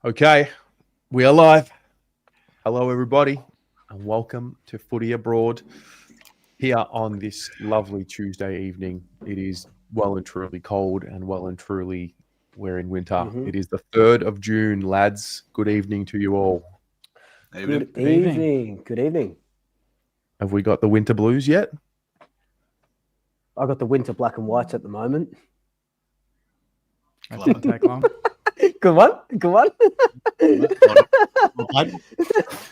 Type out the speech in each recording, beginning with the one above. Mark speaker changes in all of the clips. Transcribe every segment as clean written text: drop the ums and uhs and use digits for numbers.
Speaker 1: Okay, we are live. Hello, everybody, and welcome to Footy Abroad here on this lovely Tuesday evening. It is well and truly cold, and well and truly we're in winter. It is the 3rd of June, lads. Good evening to you all.
Speaker 2: Good evening. Good evening.
Speaker 1: Have we got the winter blues yet?
Speaker 2: I got the winter black and whites at the moment.
Speaker 3: That didn't take long.
Speaker 2: Good one. Good one.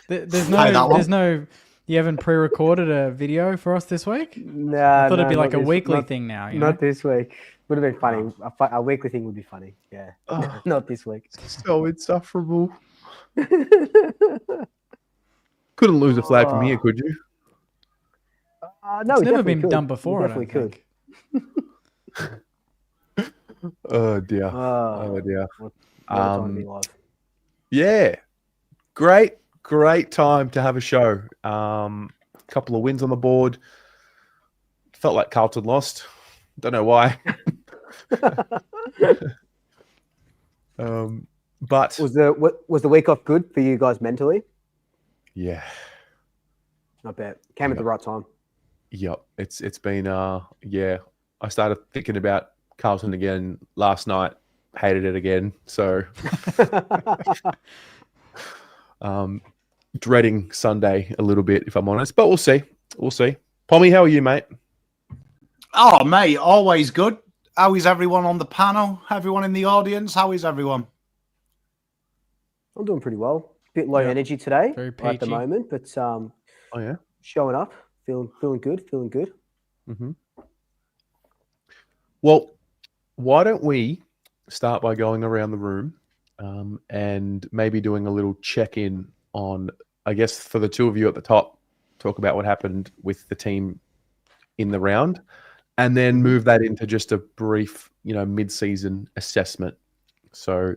Speaker 3: There's no. You haven't pre-recorded a video for us this week?
Speaker 2: Nah,
Speaker 3: I thought it'd be like a weekly thing now.
Speaker 2: Not this week. Would have been funny. A weekly thing would be funny. Yeah.
Speaker 1: Oh,
Speaker 2: Not this week.
Speaker 1: so insufferable. Couldn't lose a flag from here, could you?
Speaker 2: No,
Speaker 3: it's never been done before.
Speaker 2: We definitely could.
Speaker 1: Oh dear. Oh dear.
Speaker 2: What a time to be alive.
Speaker 1: Yeah. Great time to have a show. Couple of wins on the board. Felt like Carlton lost. Don't know why. But
Speaker 2: Was the week off good for you guys mentally?
Speaker 1: Yeah.
Speaker 2: I bet. Came at the right time.
Speaker 1: Yep. It's been yeah. I started thinking about Carlton again last night. Hated it again. So dreading Sunday a little bit, if I'm honest. But we'll see. We'll see. Pommy, how are you, mate?
Speaker 4: Oh, mate, always good. How is everyone on the panel? Everyone in the audience? How is everyone?
Speaker 2: I'm doing pretty well. Bit low energy today at the moment, but
Speaker 1: oh yeah,
Speaker 2: showing up, feeling good.
Speaker 1: Mm-hmm. Well, why don't we start by going around the room and maybe doing a little check-in on, I guess, for the two of you at the top, talk about what happened with the team in the round, and then move that into just a brief, mid-season assessment. So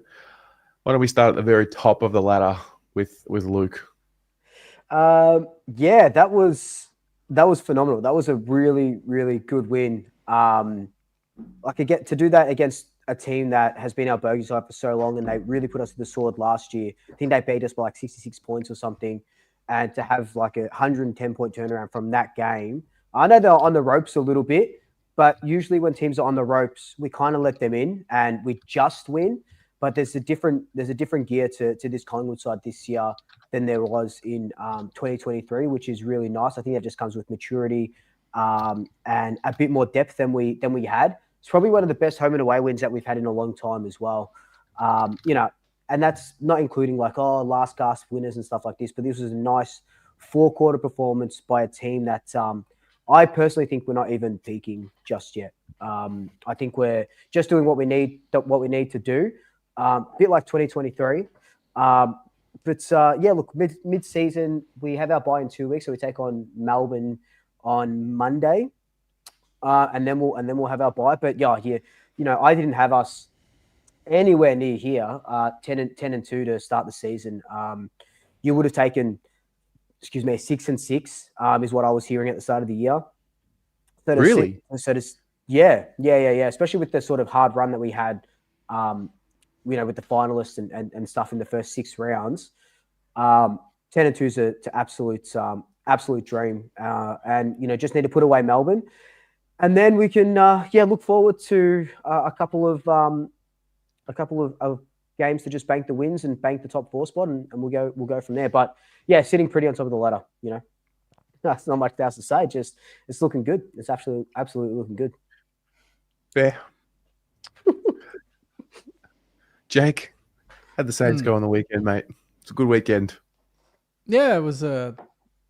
Speaker 1: why don't we start at the very top of the ladder with Luke?
Speaker 2: Yeah, that was phenomenal. That was a really, really good win. I could get to do that against a team that has been our bogey side for so long, and they really put us to the sword last year. I think they beat us by like 66 points or something, and to have like a 110-point turnaround from that game. I know they're on the ropes a little bit, but usually when teams are on the ropes, we kind of let them in and we just win. But there's a different gear to this Collingwood side this year than there was in 2023, which is really nice. I think that just comes with maturity and a bit more depth than we had. It's probably one of the best home and away wins that we've had in a long time as well. And that's not including like, last gasp winners and stuff like this, but this was a nice 4-quarter performance by a team that I personally think we're not even peaking just yet. I think we're just doing what we need to do. A bit like 2023. Yeah, look, mid-season, we have our bye in 2 weeks, so we take on Melbourne on Monday. And then we'll have our bye. But yeah, I didn't have us anywhere near here, 10-2 to start the season. You would have taken, 6-6 is what I was hearing at the start of the year. So
Speaker 1: really?
Speaker 2: Yeah. Especially with the sort of hard run that we had, with the finalists and stuff in the first 6 rounds. 10-2 is an absolute dream. And just need to put away Melbourne. And then we can, look forward to a couple of games to just bank the wins and bank the top 4 spot, and we'll go from there. But yeah, sitting pretty on top of the ladder. That's not much else to say. Just it's looking good. It's absolutely looking good.
Speaker 1: Fair. Jake, how'd the Saints go on the weekend, mate? It's a good weekend.
Speaker 3: Yeah, it was a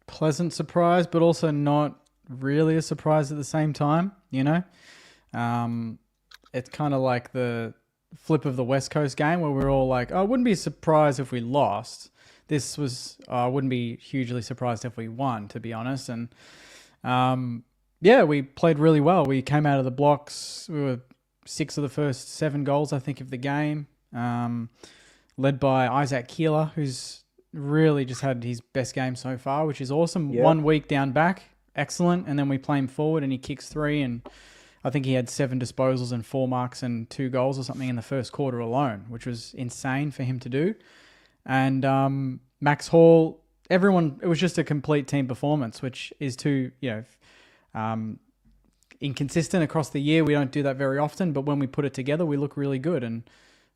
Speaker 3: pleasant surprise, but also not really a surprise at the same time, It's kind of like the flip of the West Coast game where we're all like, I wouldn't be surprised if we lost. This was, I wouldn't be hugely surprised if we won, to be honest. And we played really well. We came out of the blocks. We were 6 of the first 7 goals, I think, of the game, led by Isaac Keeler, who's really just had his best game so far, which is awesome. Yep. 1 week down back. Excellent. And then we play him forward and he kicks 3 and I think he had 7 disposals and 4 marks and 2 goals or something in the first quarter alone, which was insane for him to do. And Max Hall, everyone, it was just a complete team performance, which is too, inconsistent across the year. We don't do that very often, but when we put it together, we look really good. And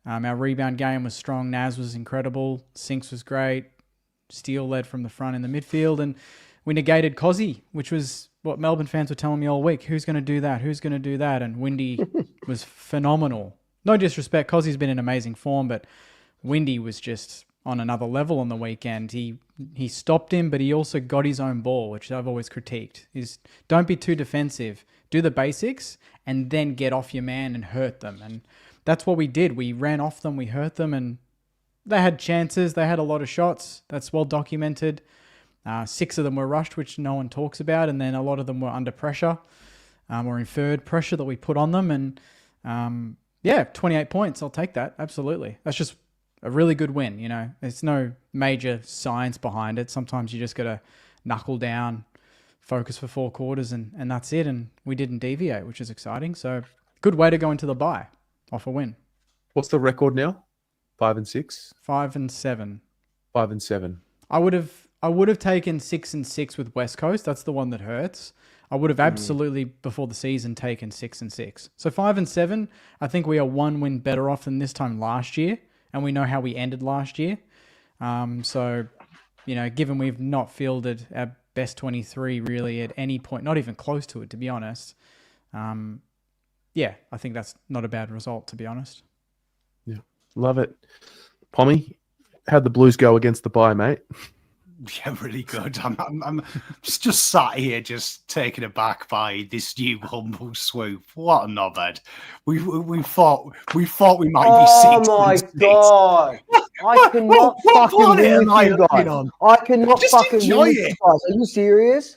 Speaker 3: our rebound game was strong. Naz was incredible. Sinks was great. Steele led from the front in the midfield. And we negated Cozzy, which was what Melbourne fans were telling me all week. Who's going to do that? Who's going to do that? And Windy was phenomenal. No disrespect. Cozzy's been in amazing form, but Windy was just on another level on the weekend. He stopped him, but he also got his own ball, which I've always critiqued, is don't be too defensive. Do the basics and then get off your man and hurt them. And that's what we did. We ran off them, we hurt them, and they had chances. They had a lot of shots. That's well documented. 6 of them were rushed, which no one talks about, and then a lot of them were under pressure or inferred pressure that we put on them. And 28 points, I'll take that. Absolutely. That's just a really good win. There's no major science behind it. Sometimes you just got to knuckle down, focus for 4 quarters, and that's it. And we didn't deviate, which is exciting. So good way to go into the bye off a win.
Speaker 1: What's the record now? 5 and 6?
Speaker 3: 5 and 7.
Speaker 1: 5 and 7.
Speaker 3: I would have taken 6 and 6 with West Coast. That's the one that hurts. I would have absolutely before the season taken 6 and 6. So 5 and 7. I think we are 1 win better off than this time last year, and we know how we ended last year. So given we've not fielded our best 23 really at any point, not even close to it, to be honest. I think that's not a bad result, to be honest.
Speaker 1: Yeah, love it. Pommy, how'd the Blues go against the bye, mate?
Speaker 4: Yeah, really good. I'm just sat here, just taken aback by this new humble swoop. What a knobhead! We thought we might be 6
Speaker 2: Oh my
Speaker 4: and 6.
Speaker 2: god! I cannot fucking win with you guys. I cannot
Speaker 4: Just
Speaker 2: fucking
Speaker 4: enjoy
Speaker 2: win with
Speaker 4: it.
Speaker 2: you guys. Are you serious?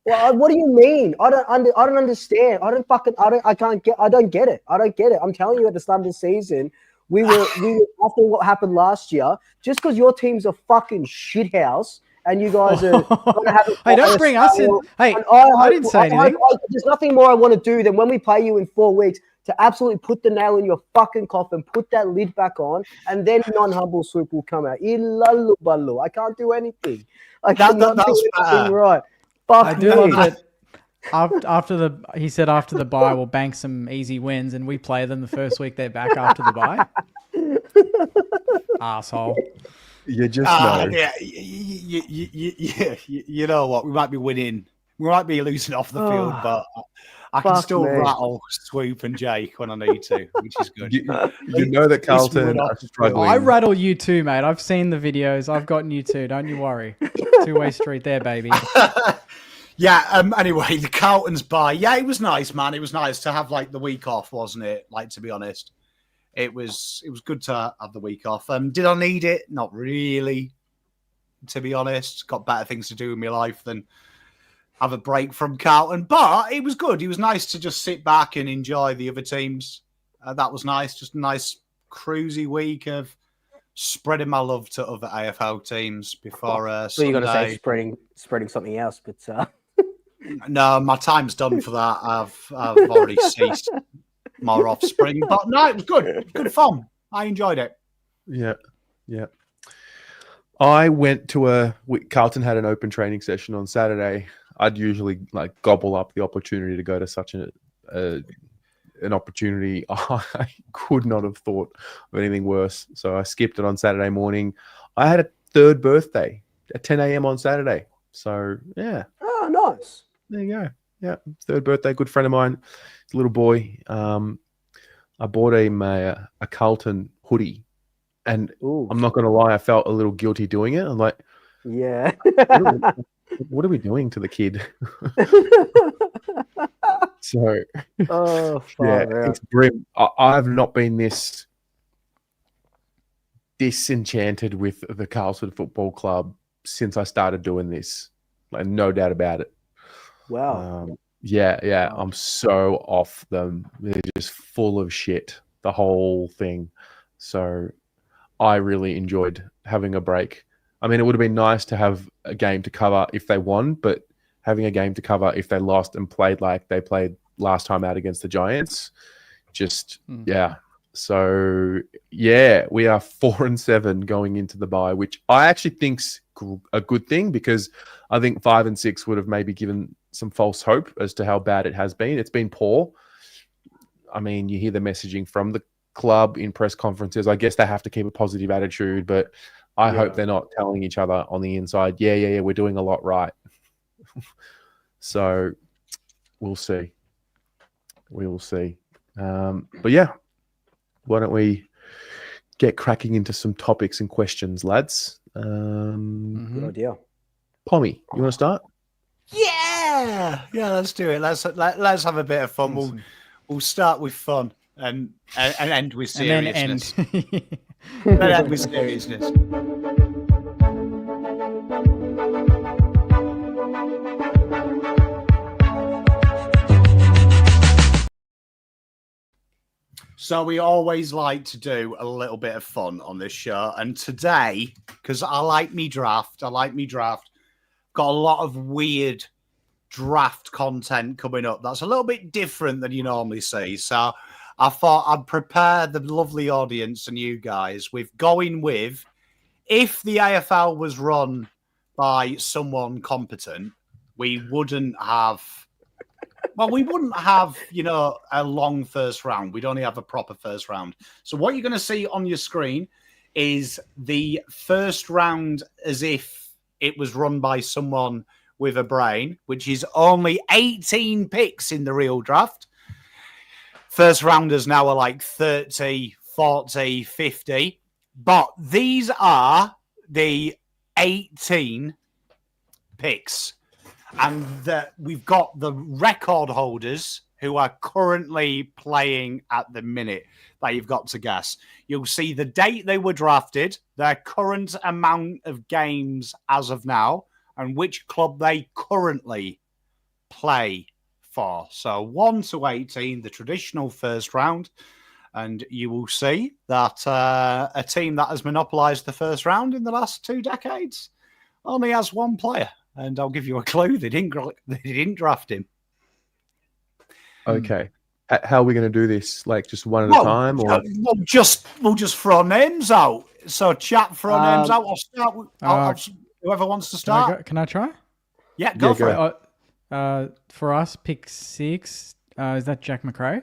Speaker 2: Well, what do you mean? I don't understand. I don't get it. I'm telling you, at the start of the season, we were after what happened last year. Just because your team's a fucking shithouse and you guys are gonna have.
Speaker 3: Hey, don't bring us in. Hey, I didn't say anything.
Speaker 2: There's nothing more I want to do than when we play you in 4 weeks to absolutely put the nail in your fucking coffin, put that lid back on, and then non-humble swoop will come out. I can't do anything. I cannot do anything right. Fuck
Speaker 3: I do love that. He said after the bye, we'll bank some easy wins, and we play them the first week they're back after the bye. Asshole.
Speaker 1: You just know.
Speaker 4: Yeah, you know what? We might be winning. We might be losing off the field, but I can still rattle Swoop and Jake when I need to, which is good.
Speaker 1: You know that Carlton are struggling.
Speaker 3: I rattle you too, mate. I've seen the videos. I've gotten you too. Don't you worry. 2-way street there, baby.
Speaker 4: Anyway, the Carlton's bye. Yeah, it was nice, man. It was nice to have the week off, wasn't it? To be honest, it was good to have the week off. Did I need it? Not really, to be honest. Got better things to do in my life than have a break from Carlton, but it was good. It was nice to just sit back and enjoy the other teams. That was nice. Just a nice cruisy week of spreading my love to other AFL teams before
Speaker 2: So you're going to say spreading something else, but
Speaker 4: no, my time's done for that. I've already ceased more offspring, but no, it was good fun. I enjoyed it.
Speaker 1: Yeah. I went to Carlton had an open training session on Saturday. I'd usually gobble up the opportunity to go to such an opportunity. I could not have thought of anything worse. So I skipped it on Saturday morning. I had a 3rd birthday at 10 a.m. on Saturday. So yeah.
Speaker 2: Oh, nice.
Speaker 1: There you go. Yeah, 3rd birthday. Good friend of mine, little boy. I bought him a Carlton hoodie, and I'm not going to lie, I felt a little guilty doing it. I'm like,
Speaker 2: yeah.
Speaker 1: What are we doing to the kid? So, it's grim. I've not been this disenchanted with the Carlton Football Club since I started doing this. No doubt about it.
Speaker 2: Wow.
Speaker 1: I'm so off them. They're just full of shit, the whole thing. So I really enjoyed having a break. I mean, it would have been nice to have a game to cover if they won, but having a game to cover if they lost and played like they played last time out against the Giants. Yeah. So yeah, we are 4-7 going into the bye, which I actually think's a good thing, because I think 5 and 6 would have maybe given some false hope as to how bad it has been. It's been poor. I mean, you hear the messaging from the club in press conferences. I guess they have to keep a positive attitude, but I hope they're not telling each other on the inside, yeah, we're doing a lot right. So we'll see. We will see. But yeah, why don't we get cracking into some topics and questions, lads?
Speaker 2: Good idea.
Speaker 1: Pommy, you want to start?
Speaker 4: Yeah, let's do it. Let's have a bit of fun. We'll start with fun and end with seriousness.
Speaker 3: And then end.
Speaker 4: Then end with seriousness. So we always like to do a little bit of fun on this show. And today, because I like me draft, got a lot of weird draft content coming up that's a little bit different than you normally see. So I thought I'd prepare the lovely audience and you guys with going with, if the AFL was run by someone competent, we wouldn't have... Well, we wouldn't have, a long first round. We'd only have a proper first round. So what you're going to see on your screen is the first round as if it was run by someone with a brain, which is only 18 picks in the real draft. First rounders now are like 30, 40, 50. But these are the 18 picks. And we've got the record holders who are currently playing at the minute that you've got to guess. You'll see the date they were drafted, their current amount of games as of now, and which club they currently play for. So 1 to 18, the traditional first round. And you will see that a team that has monopolised the first round in the last 2 decades only has one player. And I'll give you a clue. They didn't draft him.
Speaker 1: Okay. How are we going to do this? Like just one at a time? Or
Speaker 4: We'll just throw names out. So chat, throw names out. I'll start with whoever wants to start.
Speaker 3: Can I try?
Speaker 4: Yeah, go for
Speaker 3: it. For us, pick 6. Is that Jack McRae?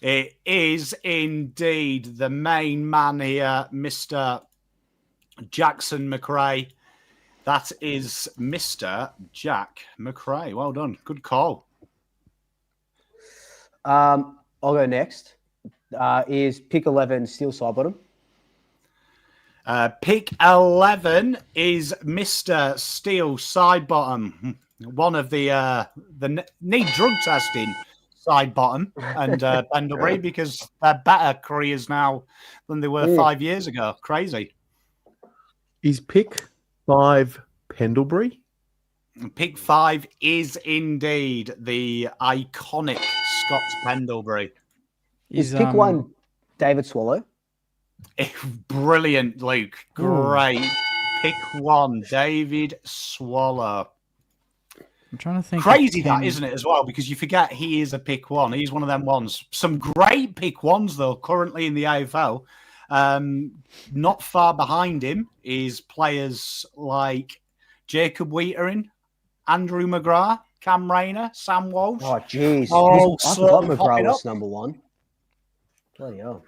Speaker 4: It is indeed the main man here, Mr. Jackson McRae. That is Mr. Jack McRae. Well done. Good call.
Speaker 2: I'll go next. Is pick 11 Steel Sidebottom?
Speaker 4: Pick 11 is Mr. Steel Sidebottom, one of the need drug testing Sidebottom and Pendlebury, because they're better careers now than they were 5 years ago. Crazy.
Speaker 1: Is pick 5 Pendlebury?
Speaker 4: Pick 5 is indeed the iconic Scott Pendlebury.
Speaker 2: Is pick 1 David Swallow?
Speaker 4: Brilliant, Luke. Great. Pick 1, David Swallow.
Speaker 3: I'm trying to think.
Speaker 4: Crazy that, isn't it, as well? Because you forget he is a pick 1. He's one of them ones. Some great pick 1s, though, currently in the AFL. Not far behind him is players like Jacob Wheatering, Andrew McGrath, Cam Rayner, Sam Walsh.
Speaker 2: Oh, jeez. I forgot McGrath was number 1. Bloody hell.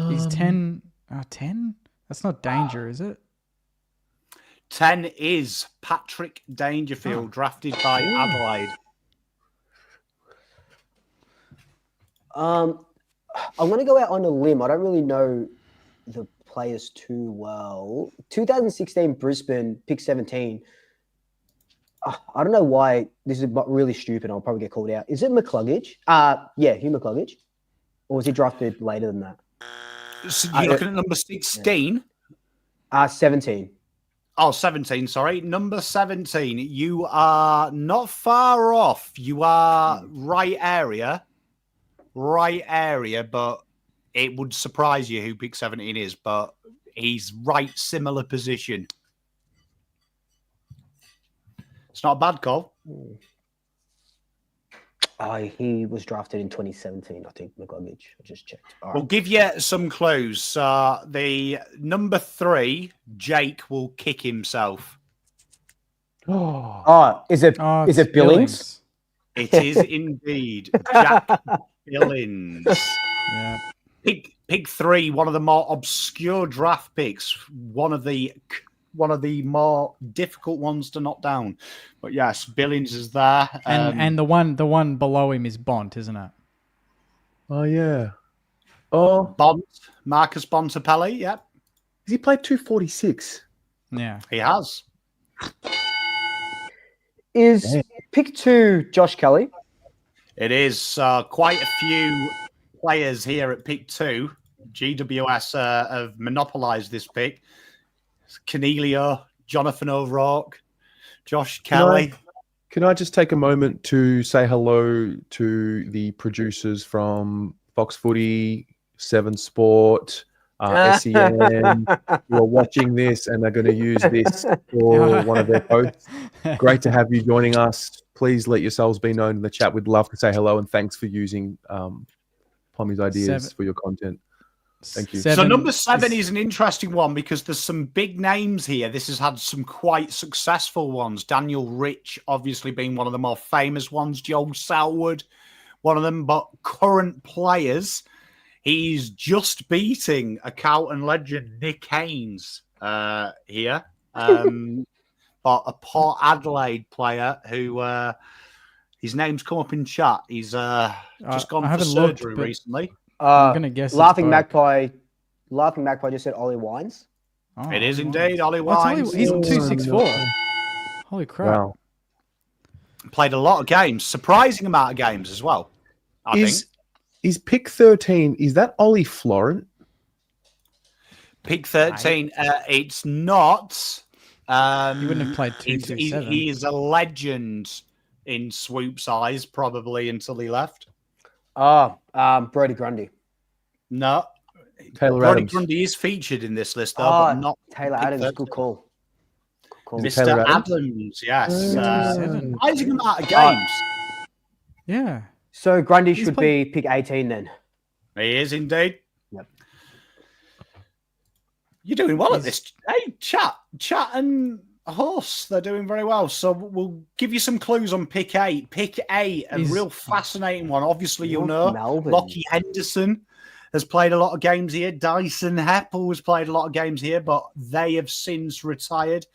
Speaker 3: He's 10. 10? That's not Danger, is it?
Speaker 4: 10 is Patrick Dangerfield, drafted by Adelaide.
Speaker 2: I'm going to go out on a limb. I don't really know the players too well. 2016 Brisbane, pick 17. I don't know why this is really stupid. I'll probably get called out. Is it McCluggage? Yeah, Hugh McCluggage. Or was he drafted later than that?
Speaker 4: So you're looking at number 16?
Speaker 2: 17.
Speaker 4: Oh, 17, sorry. Number 17. You are not far off. You are right area, but it would surprise you who pick 17 is, but he's right similar position. It's not a bad call.
Speaker 2: He was drafted in 2017, I think, McLeod. I just checked. All right.
Speaker 4: We'll give you some clues. The number 3, Jake, will kick himself.
Speaker 2: Is it
Speaker 3: it's
Speaker 2: Billings?
Speaker 4: It is indeed Jack Billings.
Speaker 3: Yeah.
Speaker 4: Pick 3, one of the more obscure draft picks, one of the more difficult ones to knock down. But yes, Billings is there.
Speaker 3: And the one below him is Bont, isn't it?
Speaker 1: Oh yeah. Oh,
Speaker 4: Bont, Marcus Bontempelli, yep.
Speaker 1: has he played 246?
Speaker 3: Yeah.
Speaker 4: He has.
Speaker 2: Is pick 2 Josh Kelly?
Speaker 4: It is quite a few players here at pick 2. GWS have monopolised this pick. Cornelio, Jonathan O'Rourke, Josh Kelly.
Speaker 1: Can I just take a moment to say hello to the producers from Fox Footy, 7 Sport, SEN, who are watching this and they're going to use this for one of their posts. Great to have you joining us. Please let yourselves be known in the chat. We'd love to say hello and thanks for using Pommy's ideas for your content. Thank you.
Speaker 4: So number 7 is an interesting one because there's some big names here. This has had some quite successful ones. Daniel Rich, obviously being one of the more famous ones. Joe Selwood, one of them. But current players, he's just beating a Carlton legend, Nick Haynes, here. But a Port Adelaide player who his name's come up in chat. He's just gone for surgery recently.
Speaker 3: I'm gonna guess.
Speaker 2: Laughing Magpie just said Ollie Wines.
Speaker 3: Oh,
Speaker 4: it is indeed Ollie Wines.
Speaker 3: He's 264. Holy crap!
Speaker 1: Wow.
Speaker 4: Played a lot of games, surprising amount of games as well. I think.
Speaker 1: Is pick 13? Is that Ollie Florent?
Speaker 4: Pick 13. It's not.
Speaker 3: He wouldn't have played 227.
Speaker 4: He is a legend in Swoop's eyes, probably until he left.
Speaker 2: Brody Grundy.
Speaker 4: No.
Speaker 1: Taylor
Speaker 4: Brody
Speaker 1: Adams.
Speaker 4: Grundy is featured in this list, though, but not
Speaker 2: Taylor Adams. Good call.
Speaker 4: Mr. Adams, yes. Surprising amount of games.
Speaker 3: Yeah.
Speaker 2: So Grundy should be pick 18 then.
Speaker 4: He is indeed.
Speaker 2: Yep.
Speaker 4: You're doing well at this. Hey, chat and Horse, they're doing very well. So we'll give you some clues on pick 8. Pick 8, a real fascinating one. Obviously, you'll know Lockie Henderson has played a lot of games here. Dyson Heppel has played a lot of games here, but they have since retired.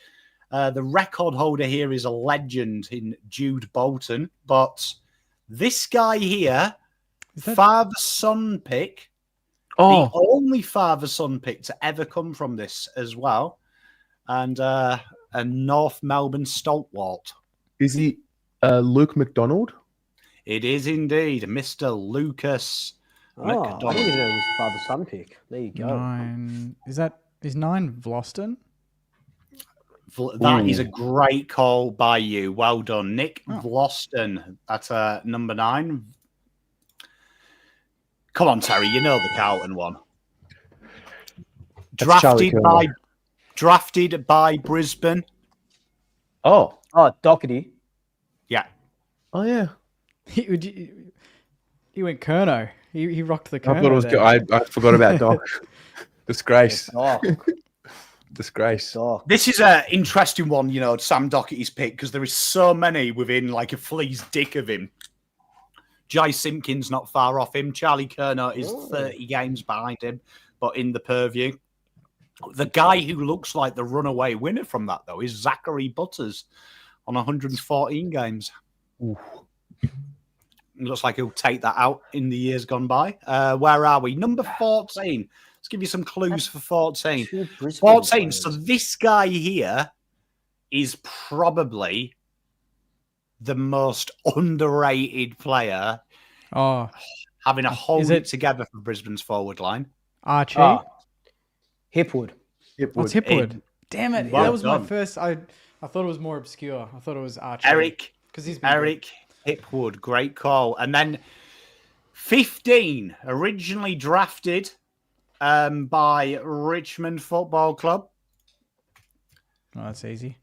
Speaker 4: The record holder here is a legend in Jude Bolton, but this guy here, father-son pick, the only father-son pick to ever come from this as well, and a North Melbourne stalwart.
Speaker 1: Is he Luke McDonald?
Speaker 4: It is indeed Mr. Lucas McDonald.
Speaker 2: I didn't even know it was a father-son pick. There you go.
Speaker 3: 9. Is 9 Vlosten?
Speaker 4: That is a great call by you. Well done, Nick Vlosten. That's number 9. Come on, Terry. You know the Carlton one. Drafted by Brisbane.
Speaker 2: Oh, Doherty.
Speaker 4: Yeah.
Speaker 1: Oh yeah.
Speaker 3: He went Kerno. He rocked the Kerno.
Speaker 1: I thought it was good. I forgot about Doc. Disgrace. Disgrace.
Speaker 4: This is an interesting one, you know, Sam Doherty's pick, because there is so many within like a flea's dick of him. Jai Simpkins not far off him. Charlie Kerno is 30 games behind him, but in the purview. The guy who looks like the runaway winner from that, though, is Zachary Butters on 114 games.
Speaker 1: Oof.
Speaker 4: It looks like he'll take that out in the years gone by. Where are we? Number 14. Let's give you some clues for 14. 14. So this guy here is probably the most underrated player having a whole week together for Brisbane's forward line.
Speaker 3: Archie?
Speaker 2: Hipwood.
Speaker 3: What's Hipwood? Damn it.
Speaker 4: Well
Speaker 3: that was
Speaker 4: done.
Speaker 3: my first. I thought it was more obscure. I thought it was Archie.
Speaker 4: Eric
Speaker 3: Eric
Speaker 4: Hipwood. Great call. And then 15, originally drafted by Richmond Football Club.
Speaker 3: Oh, that's easy.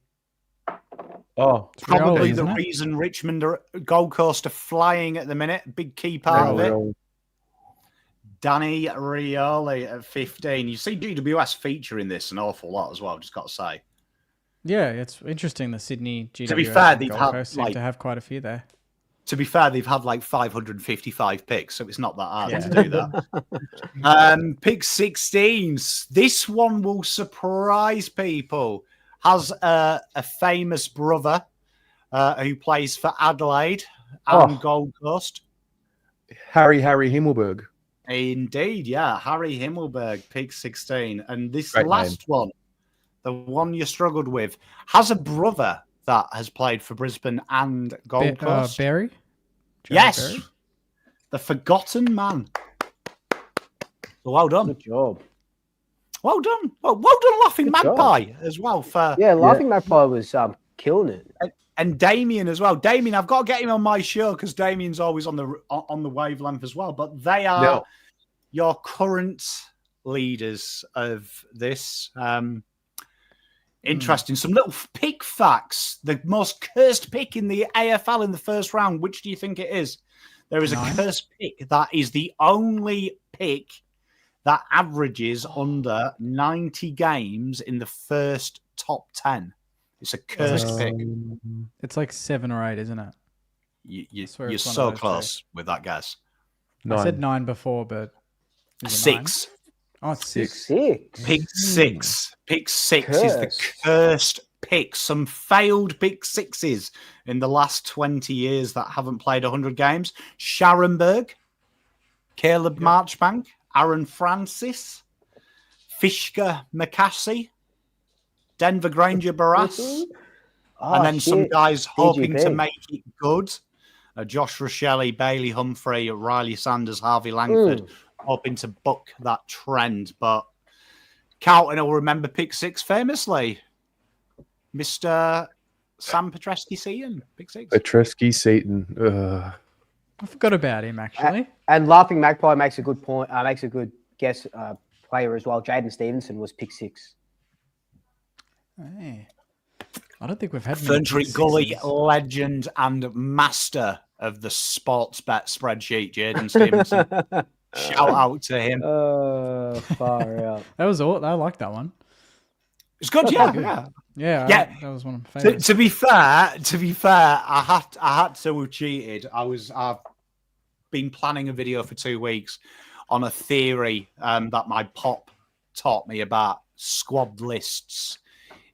Speaker 1: Oh,
Speaker 4: Probably
Speaker 3: Rioli,
Speaker 4: the
Speaker 3: isn't it?
Speaker 4: reason Richmond are Gold Coast are flying at the minute. Big key
Speaker 1: yeah,
Speaker 4: part of it.
Speaker 1: well,
Speaker 4: Danny Rioli at 15. You see GWS featuring this an awful lot as well, just got to say.
Speaker 3: Yeah, it's interesting that Sydney, GWS,
Speaker 4: To be fair,
Speaker 3: and
Speaker 4: they've
Speaker 3: Gold
Speaker 4: had,
Speaker 3: Coast seem to have quite a few there.
Speaker 4: To be fair, they've had like 555 picks, so it's not that hard
Speaker 3: Yeah.
Speaker 4: to do that. Pick 16. This one will surprise people. Has a famous brother who plays for Adelaide and Gold Coast.
Speaker 1: Harry Himmelberg.
Speaker 4: Indeed, yeah. Harry Himmelberg, pick 16. And this
Speaker 1: Great
Speaker 4: last one, the one you struggled with, has a brother that has played for Brisbane and Gold Coast.
Speaker 3: Berry?
Speaker 4: Yes.
Speaker 3: Berry?
Speaker 4: The forgotten man. Well done.
Speaker 2: Good job.
Speaker 4: Well done. Well done, Laughing
Speaker 2: Good
Speaker 4: Magpie as well.
Speaker 2: Laughing Magpie was killing it.
Speaker 4: And Damien as well. Damien, I've got to get him on my show because Damien's always on the wavelength as well. But they are your current leaders of this. Interesting. Some little pick facts. The most cursed pick in the AFL in the first round. Which do you think it is? There is a cursed pick that is the only pick that averages under 90 games in the first top 10. It's a cursed pick.
Speaker 3: It's like 7 or 8, isn't it?
Speaker 4: You're so close with that guess.
Speaker 3: 9. I said 9 before, but...
Speaker 4: 6.
Speaker 3: 9? Oh, it's 6.
Speaker 2: 6.
Speaker 4: Pick 6. Pick 6 is the cursed pick. Some failed pick 6s in the last 20 years that haven't played 100 games. Scharenberg, Caleb Marchbank, Aaron Francis, Fishka McCasey, Denver Granger Barras, and then some guys hoping to make it good. Josh Rochelle, Bailey Humphrey, Riley Sanders, Harvey Langford, hoping to buck that trend. But Carlton will remember pick 6 famously. Mr. Sam Petrescu-Seton, pick 6.
Speaker 1: Petrescu-Seton.
Speaker 3: I forgot about him, actually.
Speaker 2: And Laughing Magpie makes a good point. Makes a good guess player as well. Jaden Stevenson was pick 6.
Speaker 3: Hey. I don't think we've had
Speaker 4: Ferntree Gully legend and master of the sports bet spreadsheet, Jaden Stevenson. Shout out to him.
Speaker 2: Far out.
Speaker 3: That was all. I like that one.
Speaker 4: It's good, yeah.
Speaker 3: That was one of my favorites.
Speaker 4: To be fair, I had to have cheated. I've been planning a video for 2 weeks on a theory that my pop taught me about squad lists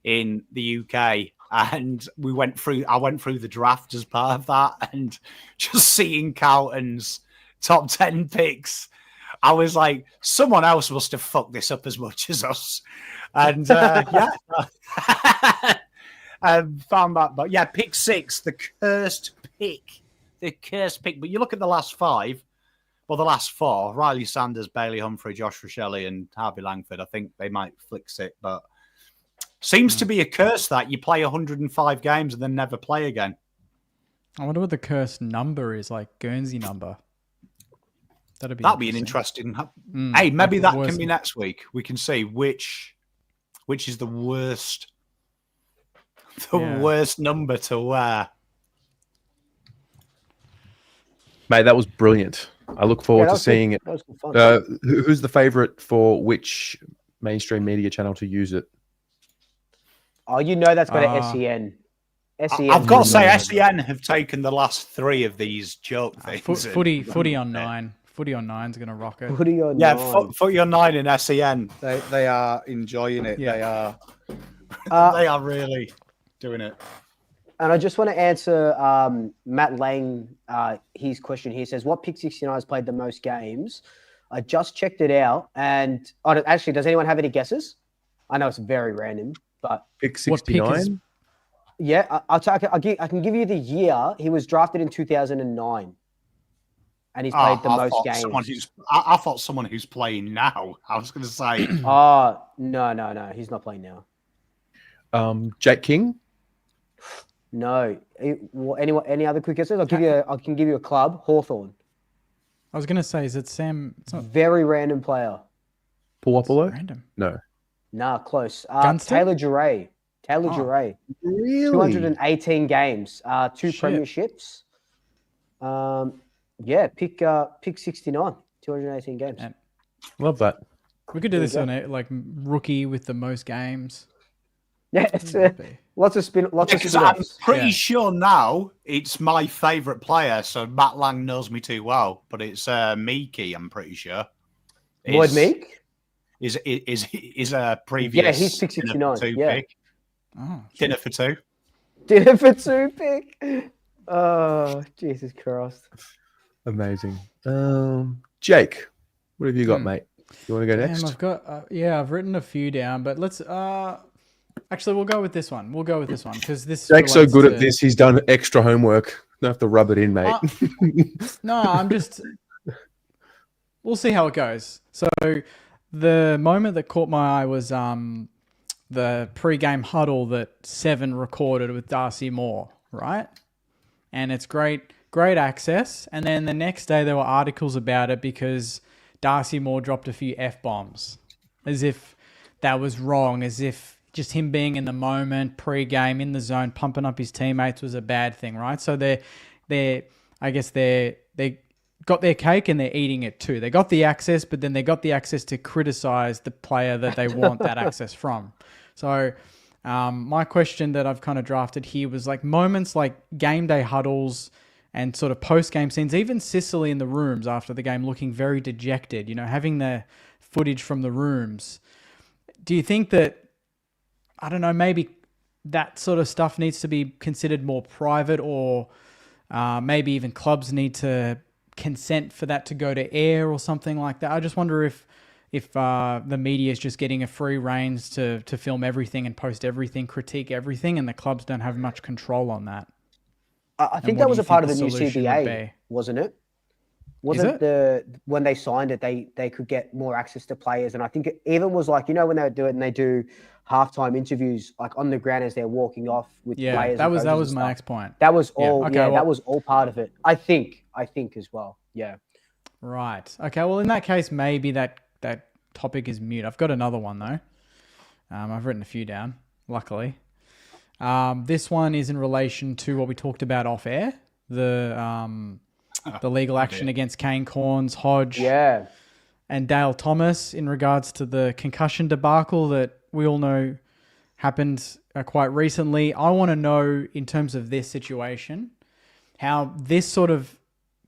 Speaker 4: in the UK, and I went through the draft as part of that, and just seeing Carlton's top 10 picks, I was like, someone else must have fucked this up as much as us. And I found that. But yeah, pick 6, the cursed pick. But you look at the last 5, well, the last 4, Riley Sanders, Bailey Humphrey, Josh Rochelle, and Harvey Langford. I think they might fix it, but seems to be a curse that you play 105 games and then never play again.
Speaker 3: I wonder what the cursed number is, like Guernsey number. That'd be
Speaker 4: an interesting. Hey, maybe that can be next week. We can see which is the worst number to wear.
Speaker 1: Mate, that was brilliant. I look forward to seeing it.
Speaker 2: That was fun.
Speaker 1: Who's the favourite for which mainstream media channel to use it?
Speaker 2: Oh, you know that's got a SEN.
Speaker 4: I've got to say, SEN have taken the last 3 of these joke things.
Speaker 3: Footy on 9. Footy on 9's going to rock it.
Speaker 2: Footy on 9.
Speaker 4: Footy on 9 in SEN. They are enjoying it.
Speaker 3: Yeah.
Speaker 4: They are really doing it.
Speaker 2: And I just want to answer Matt Lang, his question here. Says, what pick 69 has played the most games? I just checked it out. And actually, does anyone have any guesses? I know it's very random, but
Speaker 1: pick 69.
Speaker 2: Yeah, I can give you the year. He was drafted in 2009, and he's played the most games.
Speaker 4: I thought someone who's playing now. I was going to say.
Speaker 2: No, he's not playing now.
Speaker 1: Jake King.
Speaker 2: No. Any other quick guesses? I can give you a club. Hawthorn.
Speaker 3: I was going to say, is it Sam? It's not
Speaker 2: very random player.
Speaker 1: Puapolo?
Speaker 3: Random.
Speaker 1: No.
Speaker 2: Nah, close.
Speaker 3: Gunston?
Speaker 2: Taylor Duray. Taylor
Speaker 3: Oh,
Speaker 2: Duray.
Speaker 1: Really?
Speaker 2: 218 games, 2
Speaker 3: Shit.
Speaker 2: premierships. Pick 69, 218 games.
Speaker 3: And
Speaker 1: Love that.
Speaker 3: we could do
Speaker 2: There
Speaker 3: this
Speaker 2: you
Speaker 3: on a like rookie with the most games.
Speaker 2: Yeah, it's
Speaker 3: What would it be?
Speaker 2: lots of
Speaker 4: Because I'm
Speaker 2: spin-offs.
Speaker 4: pretty
Speaker 3: Yeah.
Speaker 4: sure now it's my favourite player. So Matt Lang knows me too well, but it's Meeky. I'm pretty sure.
Speaker 2: Lloyd Meek?
Speaker 4: Is a previous.
Speaker 2: Yeah, he's pick 69. Yeah.
Speaker 4: Pick.
Speaker 3: Oh,
Speaker 4: Dinner for two.
Speaker 2: Dinner for 2 pick. Oh, Jesus Christ.
Speaker 1: Amazing. Jake, what have you got,
Speaker 3: Hmm.
Speaker 1: mate? You want to go next?
Speaker 3: I've got I've written a few down, but let's actually we'll go with this one. We'll go with this one because this
Speaker 1: Jake's so
Speaker 3: relates
Speaker 1: good
Speaker 3: to-
Speaker 1: at this. He's done extra homework. Don't have to rub it in, mate.
Speaker 3: No, I'm just. We'll see how it goes. So, the moment that caught my eye was the pre-game huddle that Seven recorded with Darcy Moore, right? And it's great access. And then the next day there were articles about it because Darcy Moore dropped a few F-bombs, as if that was wrong, as if just him being in the moment, pre-game, in the zone, pumping up his teammates was a bad thing, right? So they got their cake and they're eating it too. They got the access, but then they got the access to criticize the player that they want that access from. So my question that I've kind of drafted here was like moments like game day huddles and sort of post-game scenes, even Sicily in the rooms after the game looking very dejected, having the footage from the rooms. Do you think that, I don't know, maybe that sort of stuff needs to be considered more private, or maybe even clubs need to consent for that to go to air or something like that? I just wonder if the media is just getting a free reins to film everything and post everything, critique everything, and the clubs don't have much control on that.
Speaker 2: I think
Speaker 3: what
Speaker 2: that
Speaker 3: do
Speaker 2: was
Speaker 3: you
Speaker 2: a part of
Speaker 3: think
Speaker 2: the
Speaker 3: the
Speaker 2: new
Speaker 3: solution would
Speaker 2: CBA,
Speaker 3: be?
Speaker 2: wasn't it?
Speaker 3: Is
Speaker 2: When they signed it, they could get more access to players, and I think it even was like when they do it and they do halftime interviews like on the ground as they're walking off with players.
Speaker 3: That was
Speaker 2: and
Speaker 3: my
Speaker 2: stuff.
Speaker 3: next point.
Speaker 2: That was all.
Speaker 3: okay,
Speaker 2: that
Speaker 3: well-
Speaker 2: was all part of it. I think as well. Yeah.
Speaker 3: Right. Okay. Well, in that case, maybe that topic is mute. I've got another one though. I've written a few down, luckily. This one is in relation to what we talked about off air, the legal action against Kane Corns, Hodge,
Speaker 2: Yeah.
Speaker 3: and Dale Thomas in regards to the concussion debacle that we all know happened quite recently. I want to know, in terms of this situation, how this sort of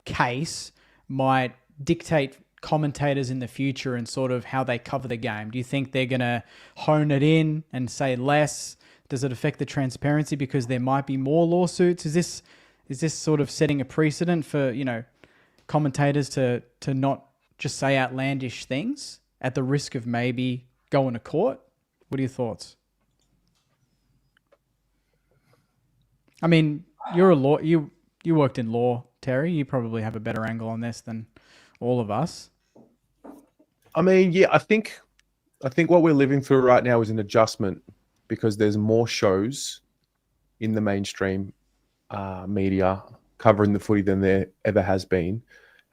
Speaker 3: case might dictate commentators in the future and sort of how they cover the game. Do you think they're going to hone it in and say less? Does it affect the transparency because there might be more lawsuits? Is this sort of setting a precedent for, commentators to not just say outlandish things at the risk of maybe going to court? What are your thoughts? I mean, you're a law. You worked in law, Terry. You probably have a better angle on this than all of us.
Speaker 1: I mean, yeah, I think what we're living through right now is an adjustment because there's more shows in the mainstream media covering the footy than there ever has been.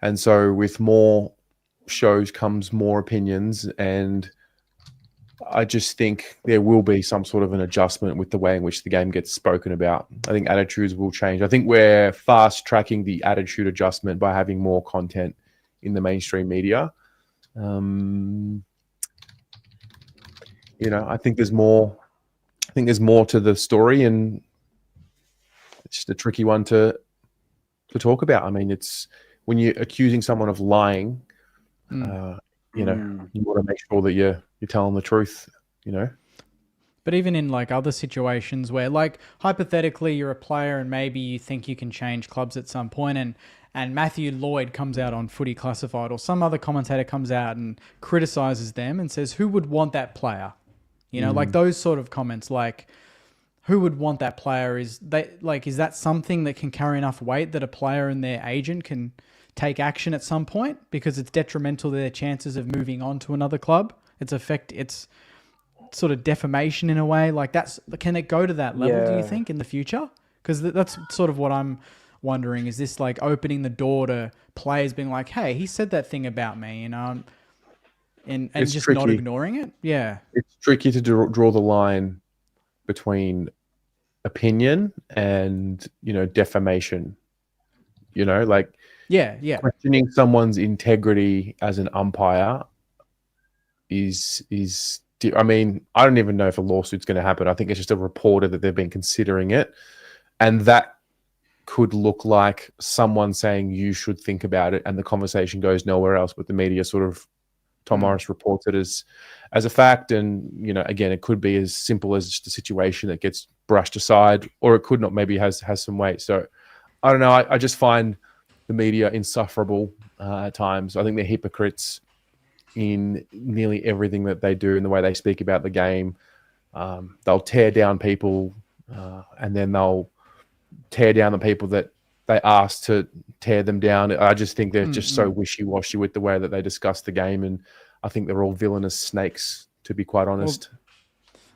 Speaker 1: And so with more shows comes more opinions, and I just think there will be some sort of an adjustment with the way in which the game gets spoken about. I think attitudes will change. I think we're fast tracking the attitude adjustment by having more content in the mainstream media. I think there's more. I think there's more to the story, and it's just a tricky one to talk about. I mean, it's when you're accusing someone of lying, you want to make sure that you're telling the truth.
Speaker 3: But even in like other situations where, like, hypothetically you're a player and maybe you think you can change clubs at some point, and Matthew Lloyd comes out on Footy Classified, or some other commentator comes out and criticizes them and says, who would want that player? Like those sort of comments, like, who would want that player? Is that something that can carry enough weight that a player and their agent can take action at some point because it's detrimental to their chances of moving on to another club? It's sort of defamation in a way. Like, can it go to that level, do you think, in the future? Because that's sort of what I'm wondering. Is this like opening the door to players being like, hey, he said that thing about me, and
Speaker 1: It's
Speaker 3: just
Speaker 1: tricky.
Speaker 3: not ignoring it? Yeah.
Speaker 1: It's tricky to draw the line between opinion and, defamation. Like
Speaker 3: Yeah.
Speaker 1: questioning someone's integrity as an umpire is. I mean, I don't even know if a lawsuit's going to happen. I think it's just a reporter that they've been considering it, and that could look like someone saying you should think about it, and the conversation goes nowhere else. But the media sort of, Tom Morris reports it as a fact, and again, it could be as simple as just a situation that gets brushed aside, or it could not. Maybe has some weight. So I don't know. I just find the media insufferable at times. I think they're hypocrites in nearly everything that they do, in the way they speak about the game. They'll tear down people, and then they'll tear down the people that they asked to tear them down. I just think they're just so wishy-washy with the way that they discuss the game, and I think they're all villainous snakes, to be quite honest.
Speaker 3: Well,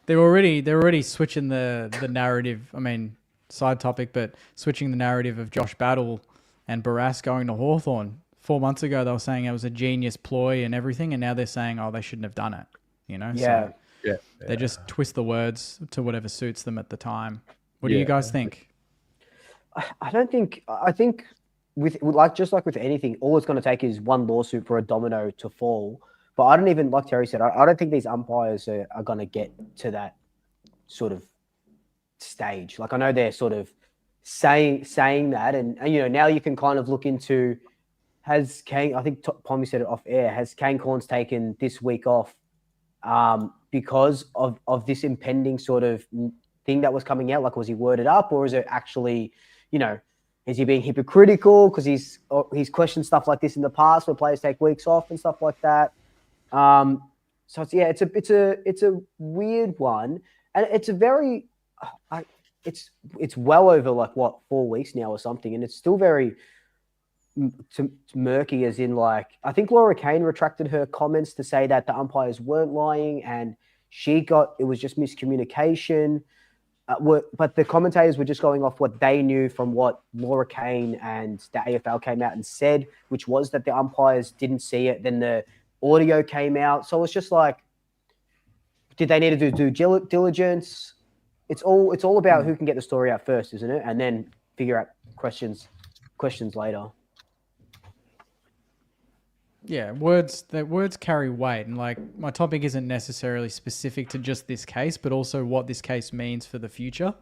Speaker 3: they're already switching the narrative. I mean, side topic, but switching the narrative of Josh Battle and Barras going to Hawthorn. 4 months ago, they were saying it was a genius ploy and everything, and now they're saying, they shouldn't have done it.
Speaker 2: Yeah.
Speaker 3: So they just twist the words to whatever suits them at the time. What do you guys think?
Speaker 2: I think with just like with anything, all it's going to take is one lawsuit for a domino to fall. But I don't even, like Terry said, I don't think these umpires are going to get to that sort of stage. Like, I know they're sort of saying that, and now you can kind of look into, has Kane, I think Pommy said it off air, has Kane Cornes taken this week off because of this impending sort of thing that was coming out? Like, was he worded up, or is it actually, is he being hypocritical because he's questioned stuff like this in the past where players take weeks off and stuff like that? So it's a weird one, and it's a very, it's well over 4 weeks now or something, and it's still very murky, as in, like, I think Laura Kane retracted her comments to say that the umpires weren't lying, and it was just miscommunication. But the commentators were just going off what they knew from what Laura Kane and the AFL came out and said, which was that the umpires didn't see it. Then the audio came out. So it's just like, did they need to do due diligence? It's all about who can get the story out first, isn't it? And then figure out questions later.
Speaker 3: Yeah, words carry weight, and like, my topic isn't necessarily specific to just this case, but also what this case means for the future,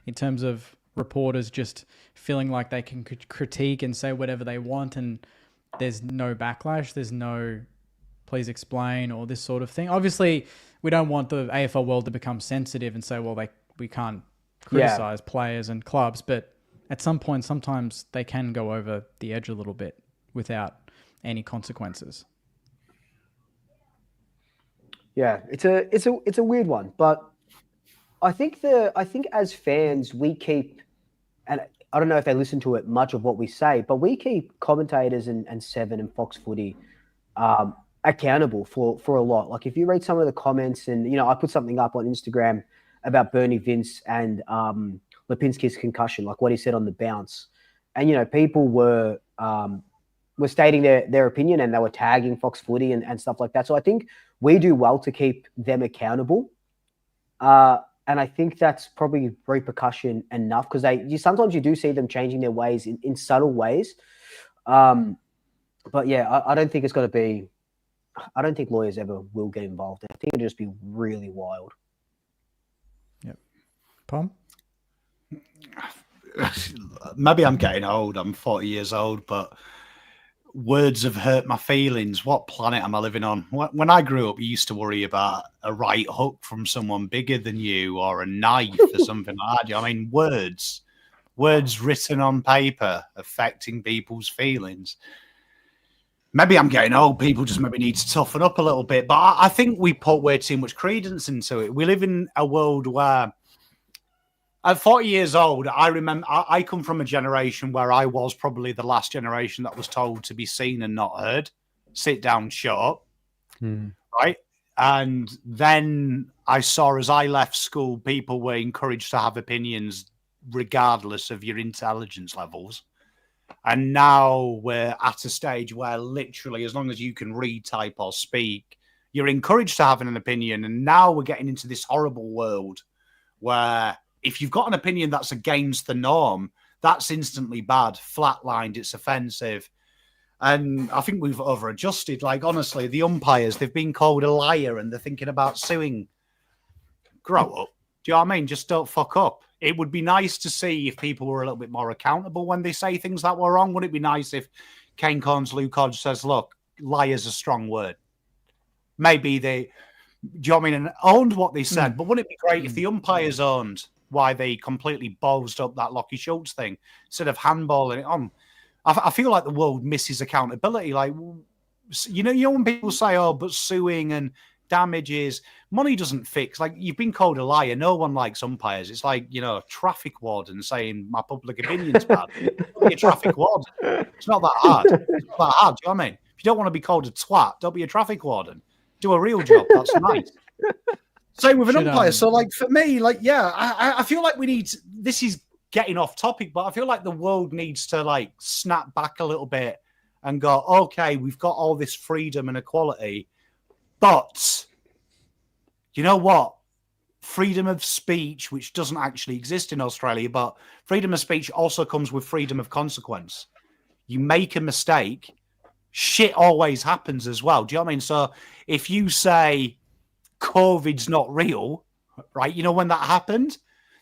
Speaker 3: in terms of reporters just feeling like they can critique and say whatever they want, and there's no backlash, there's no please explain or this sort of thing. Obviously, we don't want the AFL world to become sensitive and say, well, we can't criticize players and clubs, but at some point, sometimes they can go over the edge a little bit without any consequences.
Speaker 2: Yeah, it's a weird one, but I think as fans we keep, and I don't know if they listen to it much of what we say, but we keep commentators and Seven and Fox Footy accountable for a lot. Like, if you read some of the comments, and I put something up on Instagram about Bernie Vince and Lipinski's concussion, like what he said on the bounce, and people were stating their opinion, and they were tagging Fox Footy and stuff like that. So I think we do well to keep them accountable. And I think that's probably repercussion enough, because sometimes you do see them changing their ways in subtle ways. But yeah, I don't think it's going to be, I don't think lawyers ever will get involved. I think it'll just be really wild.
Speaker 3: Yep. Pom?
Speaker 4: Maybe I'm getting old. I'm 40 years old, but words have hurt my feelings. What planet am I living on? When I grew up, you used to worry about a right hook from someone bigger than you, or a knife or something like that. I mean, words written on paper affecting people's feelings. Maybe I'm getting old. People just maybe need to toughen up a little bit. But I think we put way too much credence into it. We live in a world where, at 40 years old, I remember I come from a generation where I was probably the last generation that was told to be seen and not heard. Sit down, shut up. Right? And then I saw, as I left school, people were encouraged to have opinions regardless of your intelligence levels. And now we're at a stage where literally, as long as you can read, type, or speak, you're encouraged to have an opinion. And now we're getting into this horrible world where if you've got an opinion that's against the norm, that's instantly bad, flatlined, it's offensive. And I think we've over-adjusted. Like, honestly, the umpires, they've been called a liar and they're thinking about suing. Grow up. Do you know what I mean? Just don't fuck up. It would be nice to see if people were a little bit more accountable when they say things that were wrong. Would it be nice if Kane Corns, Luke Hodge says, look, liar's a strong word. Maybe they, do you know what I mean, and owned what they said. But wouldn't it be great if the umpires owned why they completely ballsed up that Lockie Schultz thing instead of handballing it on? I feel like the world misses accountability. Like, you know when people say, oh, but suing and damages, money doesn't fix. Like, you've been called a liar. No one likes umpires. It's like, traffic warden saying my public opinion's bad. Don't be a traffic warden. It's not that hard. It's not that hard. Do you know what I mean? If you don't want to be called a twat, don't be a traffic warden. Do a real job. That's nice. Same with an umpire. So, like, for me, like, yeah, I feel like we need to, this is getting off topic, but I feel like the world needs to, like, snap back a little bit and go, okay, we've got all this freedom and equality, but you know what? Freedom of speech, which doesn't actually exist in Australia, but freedom of speech also comes with freedom of consequence. You make a mistake, shit always happens as well. Do you know what I mean? So if you say COVID's not real, right? You know when that happened?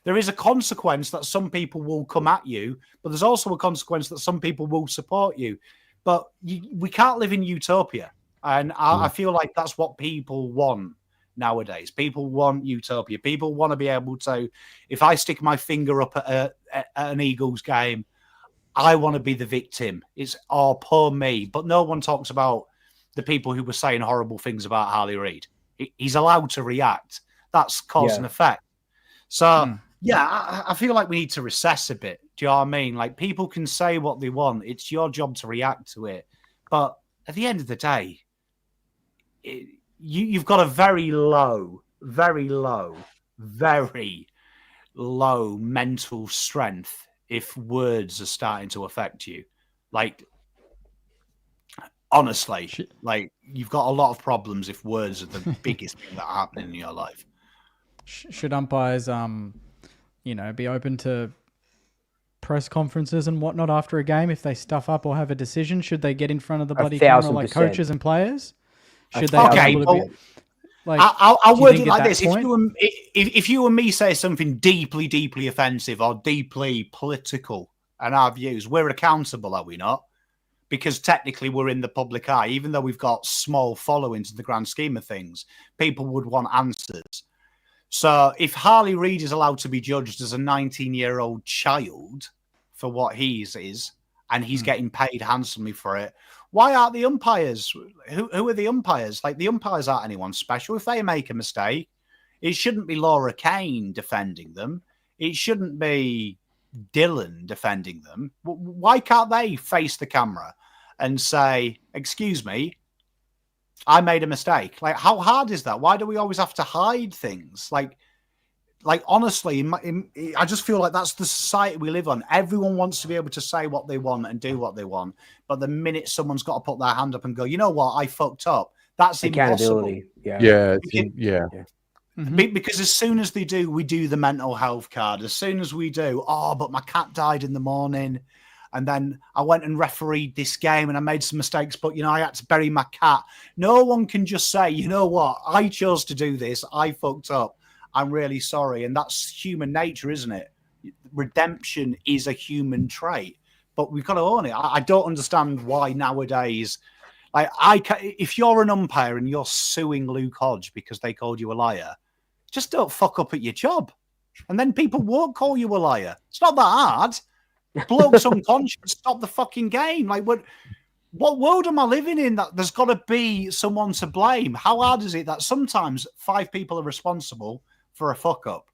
Speaker 4: There is a consequence that some people will come at you, but there's also a consequence that some people will support you. But we can't live in utopia. And I feel like that's what people want nowadays. People want utopia. People want to be able to, if I stick my finger up at an Eagles game, I want to be the victim. It's, oh, poor me. But no one talks about the people who were saying horrible things about Harley Reid. He's allowed to react. That's cause and effect. So, yeah, I feel like we need to recess a bit. Do you know what I mean? Like, people can say what they want. It's your job to react to it. But at the end of the day, you've got a very low mental strength if words are starting to affect you. Like, honestly, like, you've got a lot of problems if words are the biggest thing that are happening in your life.
Speaker 3: Should umpires, be open to press conferences and whatnot after a game if they stuff up or have a decision? Should they get in front of the bloody camera like coaches and players? Should they?
Speaker 4: Okay, I'll word it like this: if you and me say something deeply, deeply offensive or deeply political, and our views, we're accountable, are we not? Because technically we're in the public eye, even though we've got small followings in the grand scheme of things. People would want answers. So if Harley Reid is allowed to be judged as a 19-year-old child for what he is, and he's getting paid handsomely for it, why aren't the umpires? Who are the umpires? Like, the umpires aren't anyone special. If they make a mistake, it shouldn't be Laura Kane defending them. It shouldn't be Dylan defending them. Why can't they face the camera and say, excuse me, I made a mistake? Like, how hard is that? Why do we always have to hide things? Like honestly, I just feel like that's the society we live on. Everyone wants to be able to say what they want and do what they want. But the minute someone's got to put their hand up and go, you know what, I fucked up, that's
Speaker 2: accountability.
Speaker 4: Impossible. Because as soon as they do, we do the mental health card. As soon as we do, oh, but my cat died in the morning, and then I went and refereed this game and I made some mistakes, but, I had to bury my cat. No one can just say, you know what, I chose to do this, I fucked up, I'm really sorry. And that's human nature, isn't it? Redemption is a human trait, but we've got to own it. I don't understand why nowadays, if you're an umpire and you're suing Luke Hodge because they called you a liar, just don't fuck up at your job. And then people won't call you a liar. It's not that hard. Bloke's unconscious, stop the fucking game. Like, what world am I living in that there's got to be someone to blame? How hard is it that sometimes 5 people are responsible for a fuck up?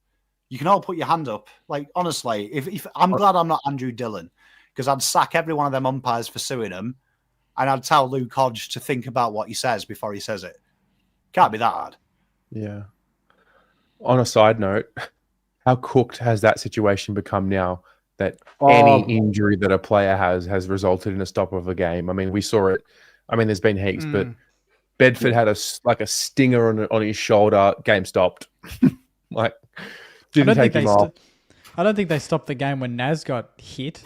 Speaker 4: You can all put your hand up. Like, honestly, if I'm glad I'm not Andrew Dillon, because I'd sack every one of them umpires for suing him, and I'd tell Luke Hodge to think about what he says before he says it. Can't be that hard.
Speaker 1: Yeah. On a side note, how cooked has that situation become now that any injury that a player has resulted in a stop of a game? I mean, we saw it. I mean, there's been heaps, but Bedford had a stinger on his shoulder. Game stopped. Like, Didn't take
Speaker 3: they
Speaker 1: him off.
Speaker 3: I don't think they stopped the game when Naz got hit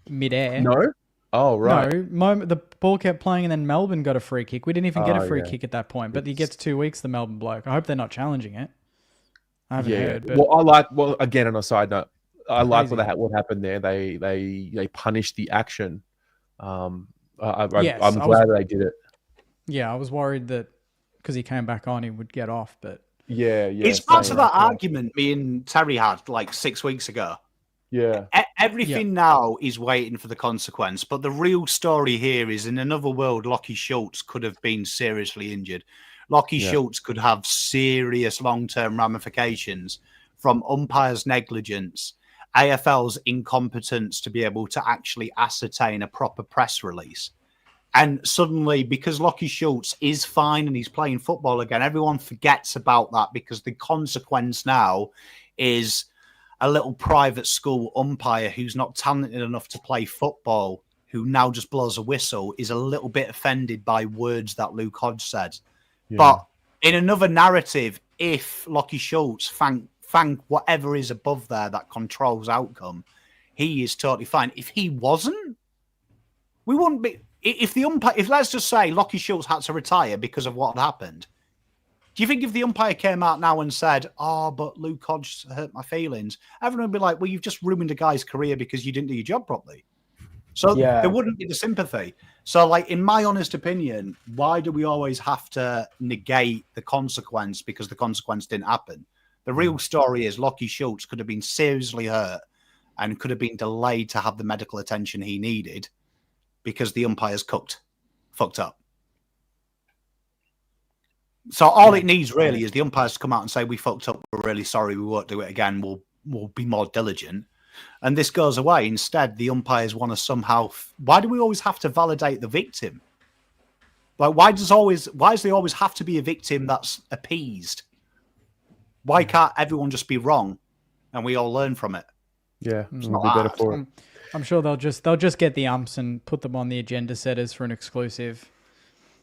Speaker 3: mid-air.
Speaker 1: No? Oh, right.
Speaker 3: No, the ball kept playing and then Melbourne got a free kick. We didn't even get a free
Speaker 1: yeah.
Speaker 3: kick at that point, but he gets 2 weeks, the Melbourne bloke. I hope they're not challenging it. I haven't heard. But
Speaker 1: Well, again, on a side note, I like what happened there. They punished the action. I'm glad they did it.
Speaker 3: Yeah, I was worried that because he came back on, he would get off, but
Speaker 1: Yeah.
Speaker 4: It's part of that argument me and Terry had like 6 weeks ago.
Speaker 1: Yeah.
Speaker 4: Everything now is waiting for the consequence, but the real story here is in another world, Lockie Schultz could have been seriously injured. Lockie Schultz could have serious long-term ramifications from umpires' negligence, AFL's incompetence to be able to actually ascertain a proper press release. And suddenly, because Lockie Schultz is fine and he's playing football again, everyone forgets about that because the consequence now is a little private school umpire who's not talented enough to play football, who now just blows a whistle, is a little bit offended by words that Luke Hodge said. Yeah. But in another narrative, if Lockie Schultz, thank whatever is above there that controls outcome, he is totally fine. If he wasn't, we wouldn't be. If the umpire, if let's just say Lockie Schultz had to retire because of what had happened, do you think if the umpire came out now and said, "Oh, but Luke Hodge hurt my feelings," everyone would be like, "Well, you've just ruined a guy's career because you didn't do your job properly." So there wouldn't be the sympathy. So, like, in my honest opinion, why do we always have to negate the consequence because the consequence didn't happen? The real story is Lockie Schultz could have been seriously hurt and could have been delayed to have the medical attention he needed because the umpires fucked up. So all it needs really is the umpires to come out and say, "We fucked up. We're really sorry. We won't do it again. We'll be more diligent." And this goes away. Instead, the umpires want to somehow. Why do we always have to validate the victim? Like, why does there always have to be a victim that's appeased? Why can't everyone just be wrong, and we all learn from it?
Speaker 1: Yeah,
Speaker 4: we'll
Speaker 1: be better for it.
Speaker 3: I'm sure they'll just get the umps and put them on the agenda setters for an exclusive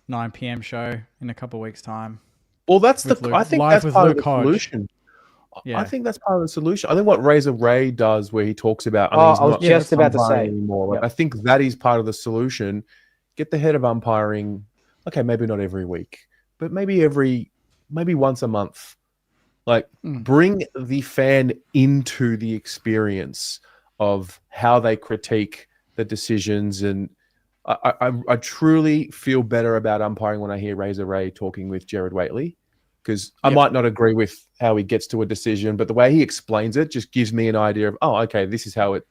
Speaker 3: 9 p.m. show in a couple of weeks' time.
Speaker 1: Well, I think that's part of the solution.
Speaker 3: Yeah.
Speaker 1: I think that's part of the solution. I think what Razor Ray does, where he talks about,
Speaker 2: I was just about to say
Speaker 1: anymore. Yep. I think that is part of the solution. Get the head of umpiring. Okay, maybe not every week, but maybe once a month. Like, bring the fan into the experience of how they critique the decisions. And I truly feel better about umpiring when I hear Razor Ray talking with Jared Waitley, because I might not agree with how he gets to a decision, but the way he explains it just gives me an idea of, oh, okay, this is how it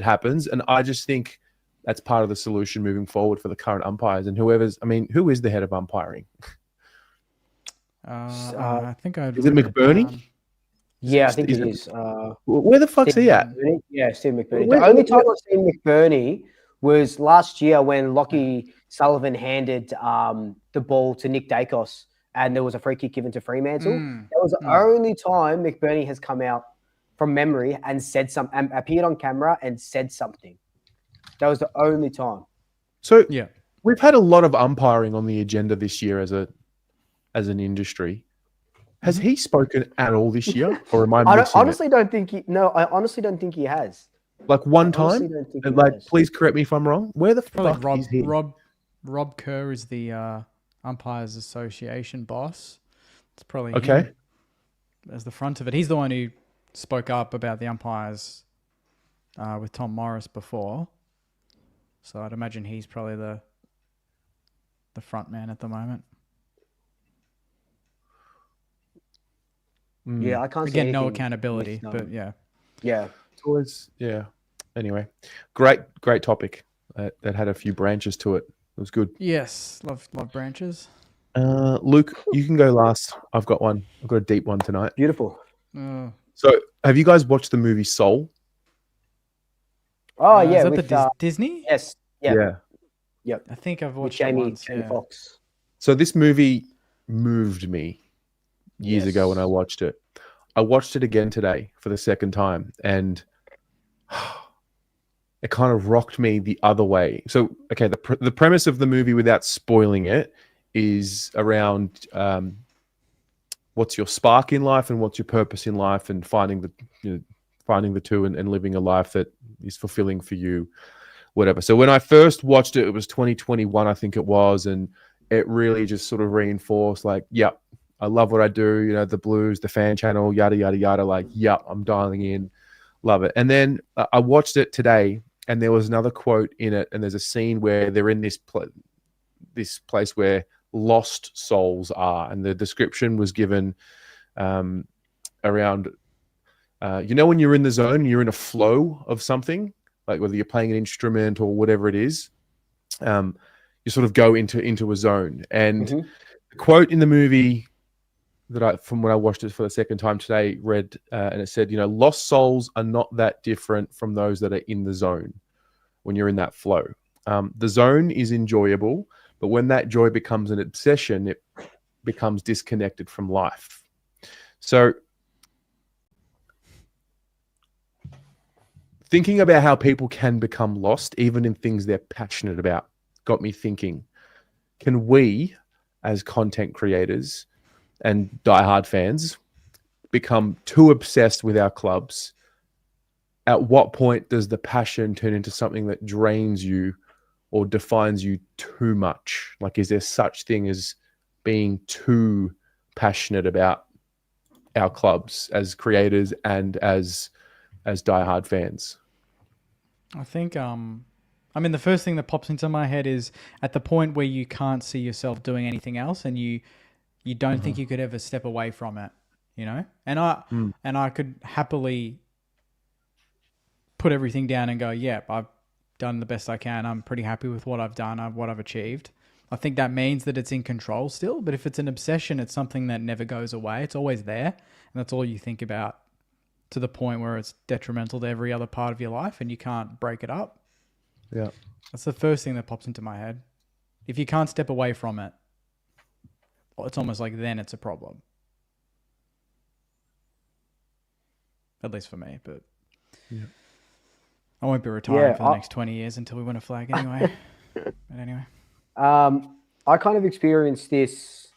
Speaker 1: happens. And I just think that's part of the solution moving forward for the current umpires and who is the head of umpiring?
Speaker 3: I think
Speaker 1: is it McBurney?
Speaker 2: Yeah, I think it is.
Speaker 1: Where the fuck's he at?
Speaker 2: Yeah, Steve McBurney. The only time I've seen McBurney was last year when Lockie Sullivan handed the ball to Nick Dacos and there was a free kick given to Fremantle. That was the only time McBurney has come out from memory and said something, and appeared on camera and said something. That was the only time.
Speaker 1: So we've had a lot of umpiring on the agenda this year as an industry. Has he spoken at all this year, or am I missing
Speaker 2: I honestly don't think he. No, I honestly don't think he has.
Speaker 1: Like one time, and like, please correct me if I'm wrong. Where the fuck is he?
Speaker 3: Rob Kerr is the Umpires Association boss. It's probably
Speaker 1: him
Speaker 3: as the front of it. He's the one who spoke up about the umpires with Tom Morris before. So I'd imagine he's probably the front man at the moment.
Speaker 2: Yeah, I can't.
Speaker 3: Again, no accountability, but yeah.
Speaker 1: It's always Anyway, great topic that had a few branches to it. It was good.
Speaker 3: Yes, love branches.
Speaker 1: Luke, you can go last. I've got one. I've got a deep one tonight.
Speaker 2: Beautiful.
Speaker 1: So, have you guys watched the movie Soul?
Speaker 2: Oh yeah,
Speaker 3: is that
Speaker 2: with
Speaker 3: the Disney?
Speaker 2: Yes. Yeah.
Speaker 3: Yep. I think I've watched
Speaker 2: Jamie
Speaker 3: Foxx.
Speaker 1: So this movie moved me years ago when I watched it. I watched it again today for the second time, and it kind of rocked me the other way. So, okay, the premise of the movie, without spoiling it, is around what's your spark in life and what's your purpose in life, and finding the two and living a life that is fulfilling for you, whatever. So when I first watched it, it was 2021, I think it was, and it really just sort of reinforced, like, yep, I love what I do, you know, the Blues, the fan channel, yada, yada, yada, like, yep, I'm dialing in, love it. And then I watched it today, and there was another quote in it, and there's a scene where they're in this place where lost souls are, and the description was given around, when you're in the zone, you're in a flow of something, like whether you're playing an instrument or whatever it is, you sort of go into a zone. And the quote in the movie from when I watched it for the second time today read, and it said, lost souls are not that different from those that are in the zone when you're in that flow. The zone is enjoyable, but when that joy becomes an obsession, it becomes disconnected from life. So thinking about how people can become lost, even in things they're passionate about, got me thinking, can we, as content creators and diehard fans, become too obsessed with our clubs? At what point does the passion turn into something that drains you or defines you too much? Like, is there such thing as being too passionate about our clubs as creators and as diehard fans?
Speaker 3: I think, the first thing that pops into my head is at the point where you can't see yourself doing anything else, and you don't think you could ever step away from it, And I could happily put everything down and go, yeah, I've done the best I can. I'm pretty happy with what I've done, what I've achieved. I think that means that it's in control still. But if it's an obsession, it's something that never goes away. It's always there, and that's all you think about, to the point where it's detrimental to every other part of your life and you can't break it up.
Speaker 1: Yeah.
Speaker 3: That's the first thing that pops into my head. If you can't step away from it, it's almost like then it's a problem. At least for me, but I won't be retiring for the next 20 years until we win a flag anyway. But anyway.
Speaker 2: I kind of experienced this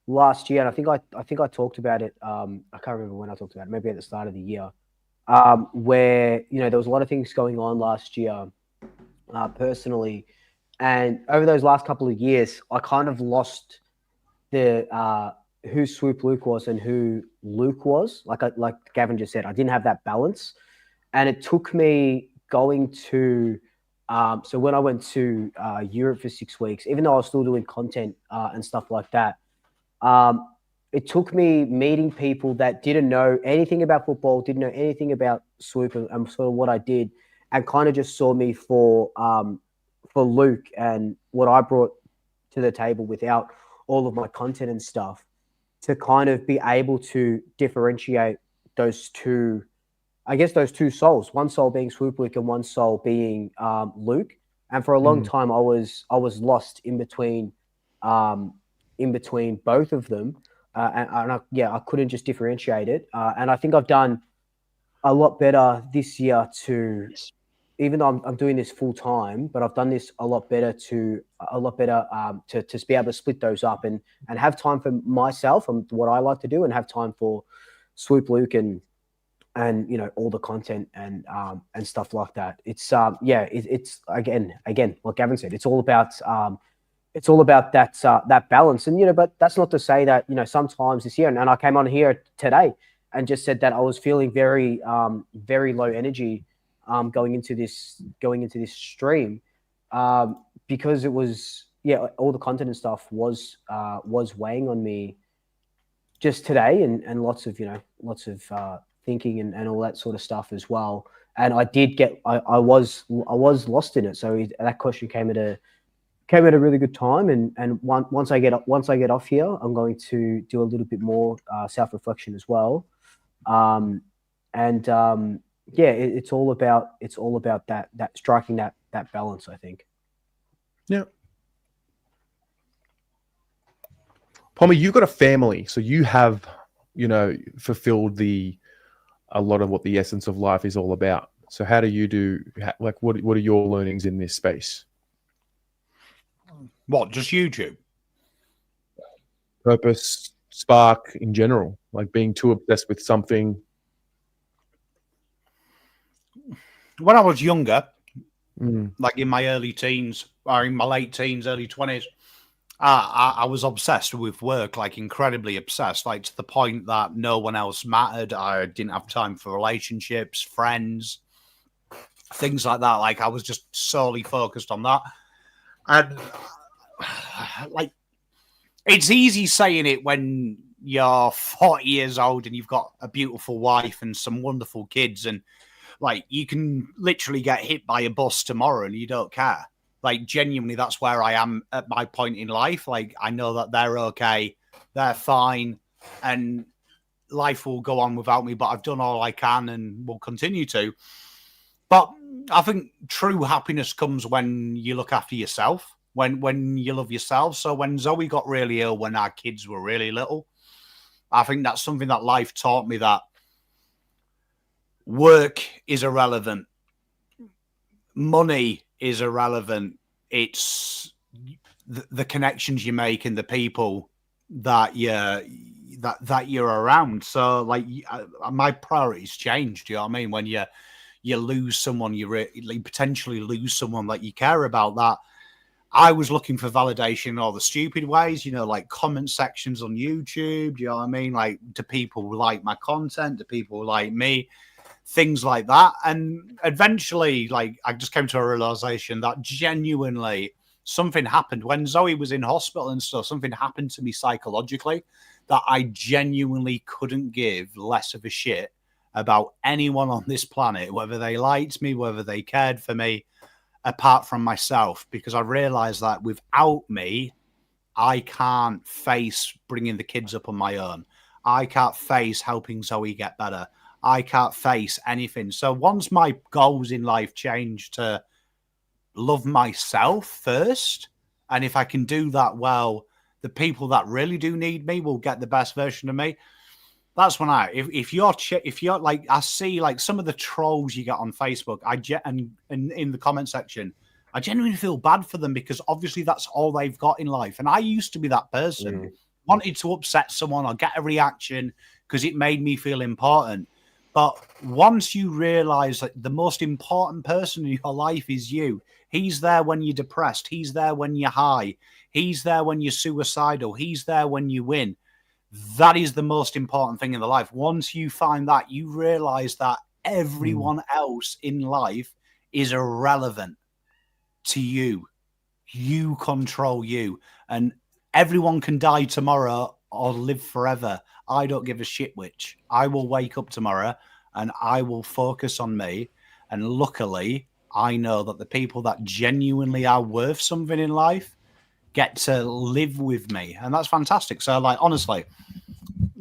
Speaker 2: last year, and I think I talked about it. I can't remember when I talked about it. Maybe at the start of the year, where there was a lot of things going on last year, personally, and over those last couple of years, I kind of lost the who Swoop Luke was and who Luke was. Like Gavin just said, I didn't have that balance, and it took me going to. So when I went to Europe for 6 weeks, even though I was still doing content and stuff like that. It took me meeting people that didn't know anything about football, didn't know anything about Swoop and sort of what I did, and kind of just saw me for Luke and what I brought to the table without all of my content and stuff, to kind of be able to differentiate those two souls, one soul being Swoop Luke and one soul being Luke. And for a long time, I was lost in between both of them, and I couldn't just differentiate it. And I think I've done a lot better this year to, even though I'm doing this full time, but I've done this a lot better to be able to split those up and have time for myself and what I like to do, and have time for Swoop Luke and all the content and stuff like that. It's it's again like Gavin said, it's all about that balance. And but that's not to say that sometimes this year, and I came on here today and just said that I was feeling very very low energy going into this stream, because it was all the content and stuff was weighing on me just today, and lots of thinking and all that sort of stuff as well. And I was lost in it. So that question came at a really good time. And once I get off here, I'm going to do a little bit more self-reflection as well. It's all about that striking that balance, I think.
Speaker 1: Yeah. Pommy, you've got a family, so you have, fulfilled a lot of what the essence of life is all about. So how do you what are your learnings in this space?
Speaker 4: What, just YouTube?
Speaker 1: Purpose, spark in general, like being too obsessed with something?
Speaker 4: When I was younger,
Speaker 1: Mm.
Speaker 4: like in my early teens or in my late teens, early 20s, I was obsessed with work, like incredibly obsessed, like to the point that no one else mattered. I didn't have time for relationships, friends, things like that. Like I was just solely focused on that. And like, it's easy saying it when you're 40 years old and you've got a beautiful wife and some wonderful kids, and like you can literally get hit by a bus tomorrow and you don't care. Like genuinely, that's where I am at my point in life. Like I know that they're okay, they're fine, and life will go on without me, but I've done all I can and will continue to. But I think true happiness comes when you look after yourself, when you love yourself. So when Zoe got really ill when our kids were really little, I think that's something that life taught me, that work is irrelevant. Money is irrelevant. It's the connections you make and the people that you're around. So like my priorities changed. You know what I mean? When you lose someone, you potentially lose someone that you care about. That I was looking for validation in all the stupid ways, like comment sections on YouTube. You know what I mean? Like, do people like my content? Do people like me? Things like that. And eventually, like, I just came to a realization that genuinely something happened when Zoe was in hospital and stuff. Something happened to me psychologically that I genuinely couldn't give less of a shit about anyone on this planet, whether they liked me, whether they cared for me, apart from myself, because I realized that without me, I can't face bringing the kids up on my own. I can't face helping Zoe get better. I can't face anything. So once my goals in life change to love myself first, and if I can do that well, the people that really do need me will get the best version of me. That's when if you're like, I see like some of the trolls you get on Facebook, and in the comment section, I genuinely feel bad for them, because obviously that's all they've got in life. And I used to be that person, wanted to upset someone or get a reaction because it made me feel important. But once you realize that the most important person in your life is you, he's there when you're depressed, he's there when you're high, he's there when you're suicidal, he's there when you win. That is the most important thing in the life. Once you find that, you realize that everyone else in life is irrelevant to you. You control you. And everyone can die tomorrow or live forever. I don't give a shit which. I will wake up tomorrow and I will focus on me. And luckily, I know that the people that genuinely are worth something in life get to live with me. And that's fantastic. So, like, honestly,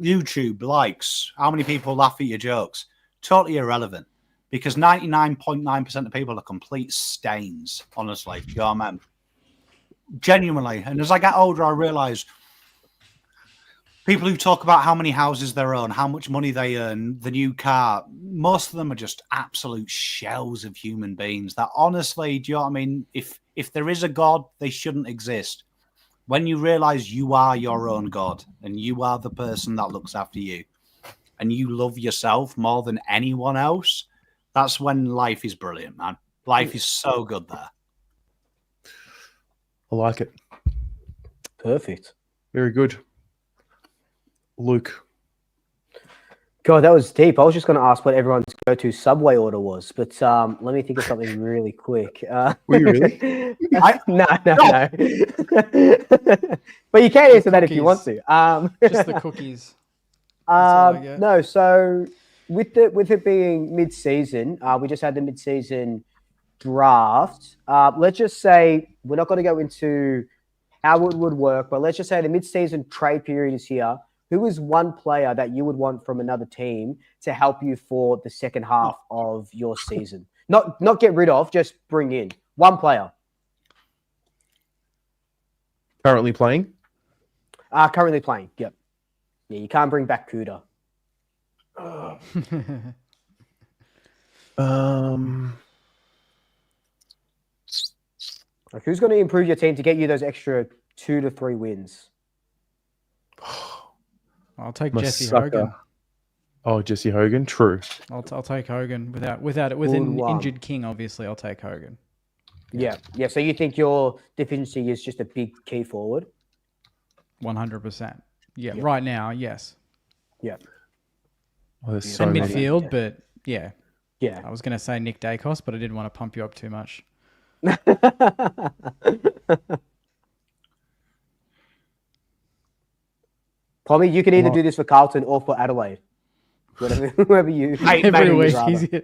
Speaker 4: YouTube likes, how many people laugh at your jokes? Totally irrelevant, because 99.9% of people are complete stains, honestly. You know what I mean? Genuinely. And as I get older, I realize people who talk about how many houses they own, how much money they earn, the new car, most of them are just absolute shells of human beings that, honestly, do you know what I mean? If there is a God, they shouldn't exist. When you realize you are your own God and you are the person that looks after you and you love yourself more than anyone else, that's when life is brilliant, man. Life is so good there.
Speaker 1: I like it.
Speaker 2: Perfect.
Speaker 1: Very good. Luke.
Speaker 2: God, that was deep. I was just going to ask what everyone's go-to Subway order was, but let me think of something really quick.
Speaker 1: Were you really?
Speaker 2: No. But you can answer that if you want to.
Speaker 3: Just the cookies. all I get.
Speaker 2: No, so with it being mid-season, we just had the mid-season draft. Let's just say we're not going to go into how it would work, but let's just say the mid-season trade period is here. Who is one player that you would want from another team to help you for the second half of your season? Not get rid of, just bring in one player.
Speaker 1: Currently playing?
Speaker 2: Currently playing, yep. Yeah, you can't bring back Kuda. Like, who's going to improve your team to get you those extra 2 to 3 wins?
Speaker 3: I'll take Jesse
Speaker 1: Masaka.
Speaker 3: Hogan.
Speaker 1: Oh, Jesse Hogan. True.
Speaker 3: I'll take Hogan with
Speaker 2: Good
Speaker 3: an
Speaker 2: one.
Speaker 3: injured King. Obviously, I'll take Hogan.
Speaker 2: Yeah. So you think your deficiency is just a big key forward?
Speaker 3: 100%. Yeah,
Speaker 2: Yep.
Speaker 3: right now, yes.
Speaker 2: Yeah.
Speaker 1: Oh, there's
Speaker 2: Yeah.
Speaker 1: so
Speaker 3: And
Speaker 1: many.
Speaker 3: midfield, but yeah.
Speaker 2: Yeah.
Speaker 3: I was going to say Nick Dacos, but I didn't want to pump you up too much.
Speaker 2: Pommy, you can either
Speaker 1: Well-
Speaker 2: do this for Carlton or for Adelaide. Whoever you.
Speaker 4: Mate,
Speaker 3: Every
Speaker 4: mate,
Speaker 3: week,
Speaker 2: rather.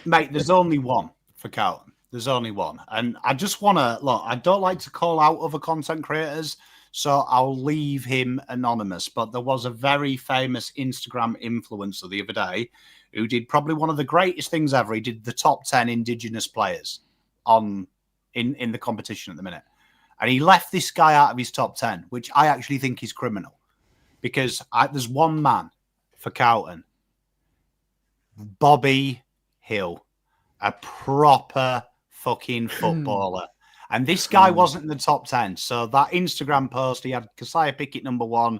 Speaker 4: Mate, there's only one for Carlton. There's only one. And I just want to, look, I don't like to call out other content creators, so I'll leave him anonymous. But there was a very famous Instagram influencer the other day who did probably one of the greatest things ever. He did the top 10 Indigenous players in the competition at the minute. And he left this guy out of his top 10, which I actually think is criminal. Because there's one man for Carlton, Bobby Hill, a proper fucking footballer. And this guy wasn't in the top 10. So that Instagram post, he had Keziah Pickett number 1.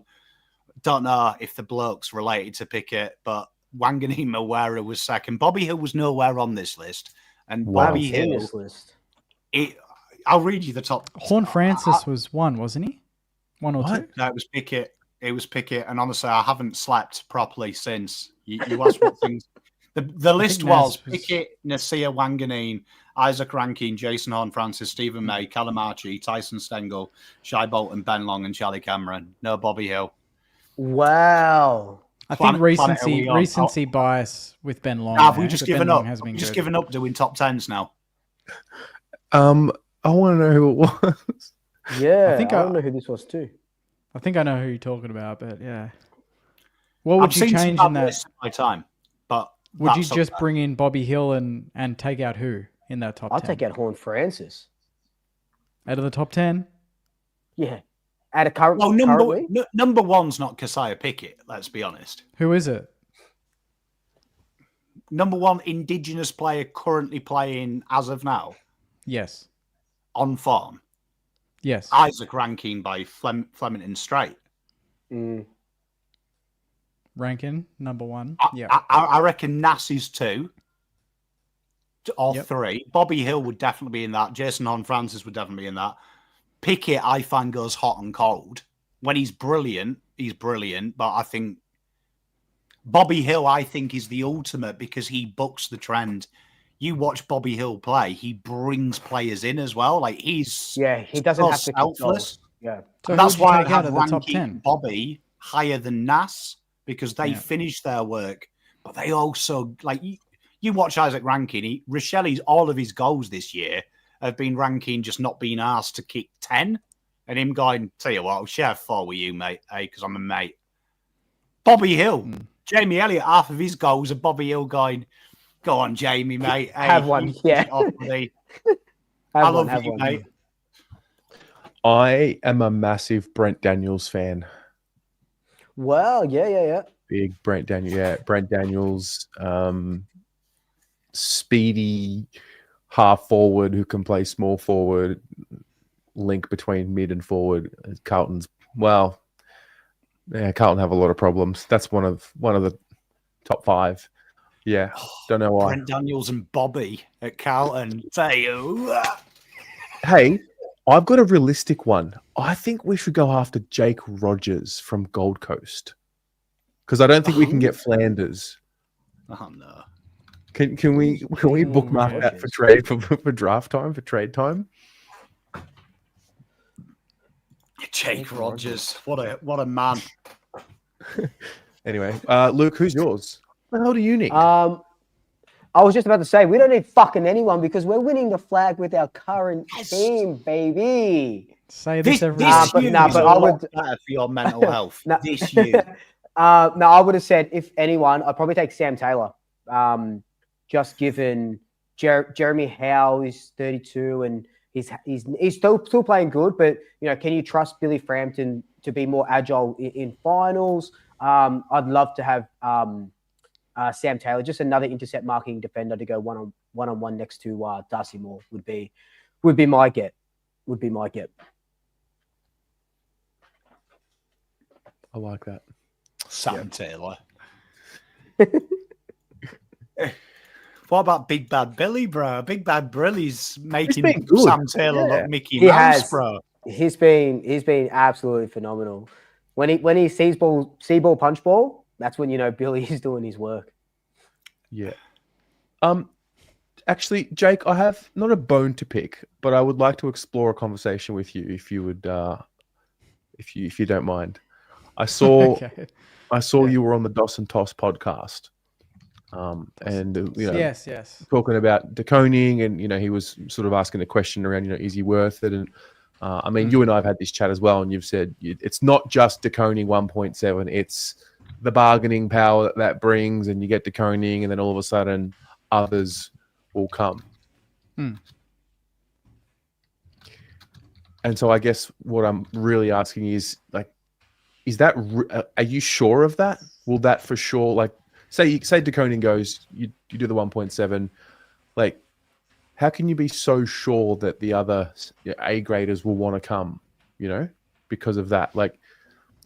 Speaker 4: Don't know if the bloke's related to Pickett, but Wanganeen Mawera was second. Bobby Hill was nowhere on this list. And
Speaker 1: Wow.
Speaker 4: Bobby
Speaker 2: I've seen
Speaker 4: Hill,
Speaker 2: this list.
Speaker 4: I'll read you the top.
Speaker 3: Horn Francis was 1, wasn't he? 1 or 2?
Speaker 4: No, it was Pickett. It was Pickett. And honestly, I haven't slept properly since. You asked what things. The list was Pickett, Nasir Wanganeen, Isaac Rankin, Jason Horn-Francis, Stephen May, Callum Archie, Tyson Stengel, Shai Bolton, Ben Long, and Charlie Cameron. No Bobby Hill.
Speaker 2: Wow.
Speaker 3: I think
Speaker 4: Planet are we on?
Speaker 3: recency bias with Ben Long.
Speaker 4: Have we
Speaker 3: there,
Speaker 4: just
Speaker 3: but Ben
Speaker 4: given
Speaker 3: Long
Speaker 4: up?
Speaker 3: has been
Speaker 4: Just
Speaker 3: good.
Speaker 4: given up doing top 10s now.
Speaker 1: I want to know who it was.
Speaker 2: Yeah.
Speaker 3: I think
Speaker 2: I don't know who this was too.
Speaker 3: I think I know who you're talking about, but yeah. What would
Speaker 4: I've
Speaker 3: you
Speaker 4: seen some
Speaker 3: change
Speaker 4: bad
Speaker 3: in that?
Speaker 4: lists in my time, but
Speaker 3: Would you
Speaker 4: that's
Speaker 3: just
Speaker 4: okay.
Speaker 3: bring in Bobby Hill and take out who in that top
Speaker 2: I'll
Speaker 3: 10?
Speaker 2: take out Horn Francis.
Speaker 3: Out of the top 10?
Speaker 2: Yeah. At a current.
Speaker 4: Well,
Speaker 2: currently?
Speaker 4: number one's not Keziah Pickett, let's be honest.
Speaker 3: Who is it?
Speaker 4: Number one Indigenous player currently playing as of now
Speaker 3: Yes.
Speaker 4: on form.
Speaker 3: Yes.
Speaker 4: Isaac Rankin by Flemington Strait.
Speaker 2: Mm.
Speaker 3: Rankin, number 1. Yeah.
Speaker 4: I reckon Nass is 2 or
Speaker 3: Yep.
Speaker 4: 3. Bobby Hill would definitely be in that. Jason Horn-Francis would definitely be in that. Pickett, I find, goes hot and cold. When he's brilliant. But I think Bobby Hill, I think, is the ultimate because he bucks the trend. You watch Bobby Hill play, he brings players in as well. Like he's
Speaker 2: He doesn't
Speaker 4: so
Speaker 2: have to kick
Speaker 4: selfless.
Speaker 2: goals. Yeah.
Speaker 3: So
Speaker 4: That's
Speaker 3: who would you
Speaker 4: why I
Speaker 3: take out
Speaker 4: have
Speaker 3: of the top
Speaker 4: ranking
Speaker 3: 10?
Speaker 4: Bobby higher than Nass because they
Speaker 3: Yeah.
Speaker 4: finish their work, but they also like you watch Isaac Rankin. Rochelle's all of his goals this year have been Rankin just not being asked to kick 10, and him going, "Tell you what, I'll share 4 with you, mate, because I'm a mate." Bobby Hill, Jamie Elliott, half of his goals are Bobby Hill going, "Go on, Jamie, mate,
Speaker 2: Have one,
Speaker 4: you
Speaker 2: yeah.
Speaker 4: kick it off with me.
Speaker 2: Have
Speaker 4: I
Speaker 2: one,
Speaker 4: love
Speaker 2: have
Speaker 4: you,
Speaker 2: one.
Speaker 4: mate."
Speaker 1: I am a massive Brent Daniels fan.
Speaker 2: Well, yeah.
Speaker 1: Big Brent Daniels. Yeah, Brent Daniels, speedy half forward who can play small forward, link between mid and forward. Carlton have a lot of problems. That's one of the top 5. Yeah, don't know why.
Speaker 4: Brent Daniels and Bobby at Carlton. Tell you.
Speaker 1: Hey, I've got a realistic one. I think we should go after Jake Rogers from Gold Coast because I don't think we can get Flanders.
Speaker 4: Oh no.
Speaker 1: Can we bookmark
Speaker 3: yeah.
Speaker 1: that for trade for draft time for trade time?
Speaker 4: Jake Rogers. What a man.
Speaker 1: Anyway, Luke, who's yours? What the hell do you need?
Speaker 2: I was just about to say we don't need fucking anyone because we're winning the flag with our current team, baby.
Speaker 3: Say this, every
Speaker 4: this
Speaker 2: but
Speaker 4: year
Speaker 2: no,
Speaker 4: is
Speaker 2: but
Speaker 4: a
Speaker 2: I
Speaker 4: lot
Speaker 2: would-
Speaker 4: better for your mental health.
Speaker 2: No.
Speaker 4: This year.
Speaker 2: No, I would have said if anyone, I'd probably take Sam Taylor. Just given Jeremy Howe is 32 and he's still playing good, but can you trust Billy Frampton to be more agile in finals? I'd love to have Sam Taylor, just another intercept marking defender to go one-on-one next to Darcy Moore would be my get. Would be my get.
Speaker 1: I like that.
Speaker 4: Sam Taylor. What about Big Bad Billy, bro? Big Bad Billy's making
Speaker 1: been good.
Speaker 4: Sam Taylor
Speaker 1: Yeah.
Speaker 4: look Mickey
Speaker 2: He
Speaker 4: Mouse,
Speaker 2: has.
Speaker 4: bro.
Speaker 2: He's been absolutely phenomenal. When he sees ball, see ball, punch ball, that's when you know Billy is doing his work.
Speaker 1: Yeah. Actually, Jake, I have not a bone to pick, but I would like to explore a conversation with you if you would, if you don't mind. I saw you were on the Doss and Toss podcast, and
Speaker 3: yes.
Speaker 1: talking about deconing, and he was sort of asking a question around, is he worth it? And I mean, you and I have had this chat as well, and you've said it's not just deconing 1.7; it's the bargaining power that brings, and you get deconing, and then all of a sudden others will come. And so I guess what I'm really asking is, like, is that are you sure of that? Will that for sure, like, say deconing goes, you do the 1.7, like, how can you be so sure that the other A graders will want to come, because of that? Like,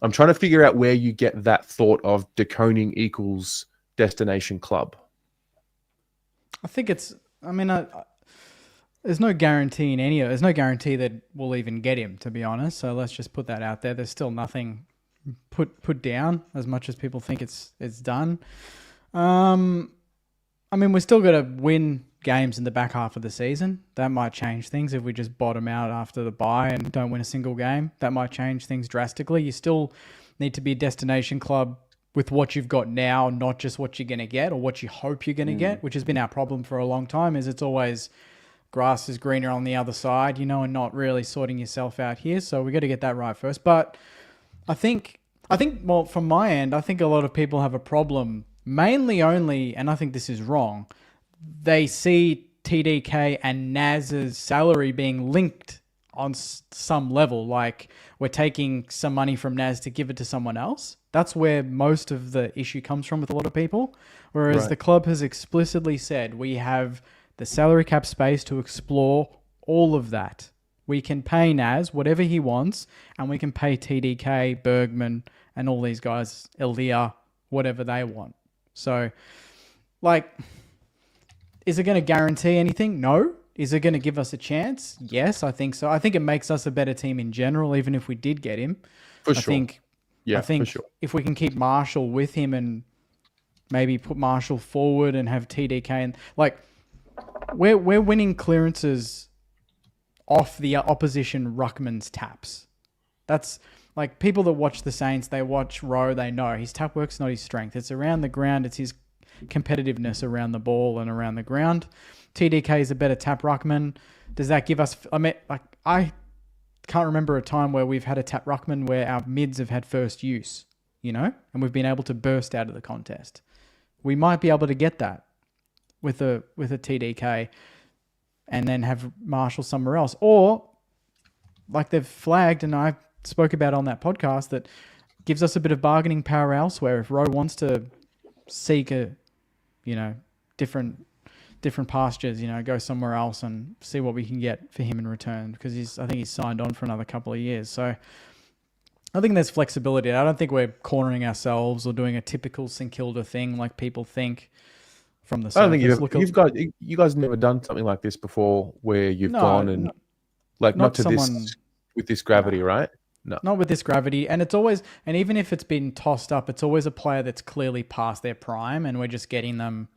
Speaker 1: I'm trying to figure out where you get that thought of deconing equals destination club.
Speaker 3: I think there's no guarantee in any of it. There's no guarantee that we'll even get him, to be honest. So let's just put that out there. There's still nothing put down as much as people think it's done. I mean, we're still going to win games in the back half of the season. That might change things if we just bottom out after the bye and don't win a single game. That might change things drastically. You still need to be a destination club with what you've got now, not just what you're going to get or what you hope you're going to get, which has been our problem for a long time, is it's always grass is greener on the other side, and not really sorting yourself out here. So we got to get that right first. But I think, well, from my end, I think a lot of people have a problem, mainly only, and I think this is wrong, they see TDK and Naz's salary being linked on some level. Like, we're taking some money from Naz to give it to someone else. That's where most of the issue comes from with a lot of people. Whereas the club has explicitly said we have the salary cap space to explore all of that. We can pay Naz whatever he wants, and we can pay TDK, Bergman, and all these guys, Elia, whatever they want. So, like, is it going to guarantee anything? No. Is it going to give us a chance? Yes, I think so. I think it makes us a better team in general, even if we did get him. I think for sure. If we can keep Marshall with him and maybe put Marshall forward and have TDK, and like, we're winning clearances off the opposition ruckman's taps. That's like, people that watch the Saints, they watch Rowe, they know his tap work's not his strength. It's around the ground. It's his competitiveness around the ball and around the ground. TDK is a better tap ruckman. Does that give us... I mean, like, I can't remember a time where we've had a tap ruckman where our mids have had first use, and we've been able to burst out of the contest. We might be able to get that with a TDK and then have Marshall somewhere else. Or, like they've flagged, and I spoke about on that podcast, that gives us a bit of bargaining power elsewhere. If Rowe wants to seek a, different pastures, go somewhere else and see what we can get for him in return, because I think he's signed on for another couple of years. So I think there's flexibility. I don't think we're cornering ourselves or doing a typical St Kilda thing like people think from the surface.
Speaker 1: I don't think you guys never done something like this before, where you've gone and with this gravity, right? No.
Speaker 3: Not with this gravity. And it's always, and even if it's been tossed up, it's always a player that's clearly past their prime, and we're just getting them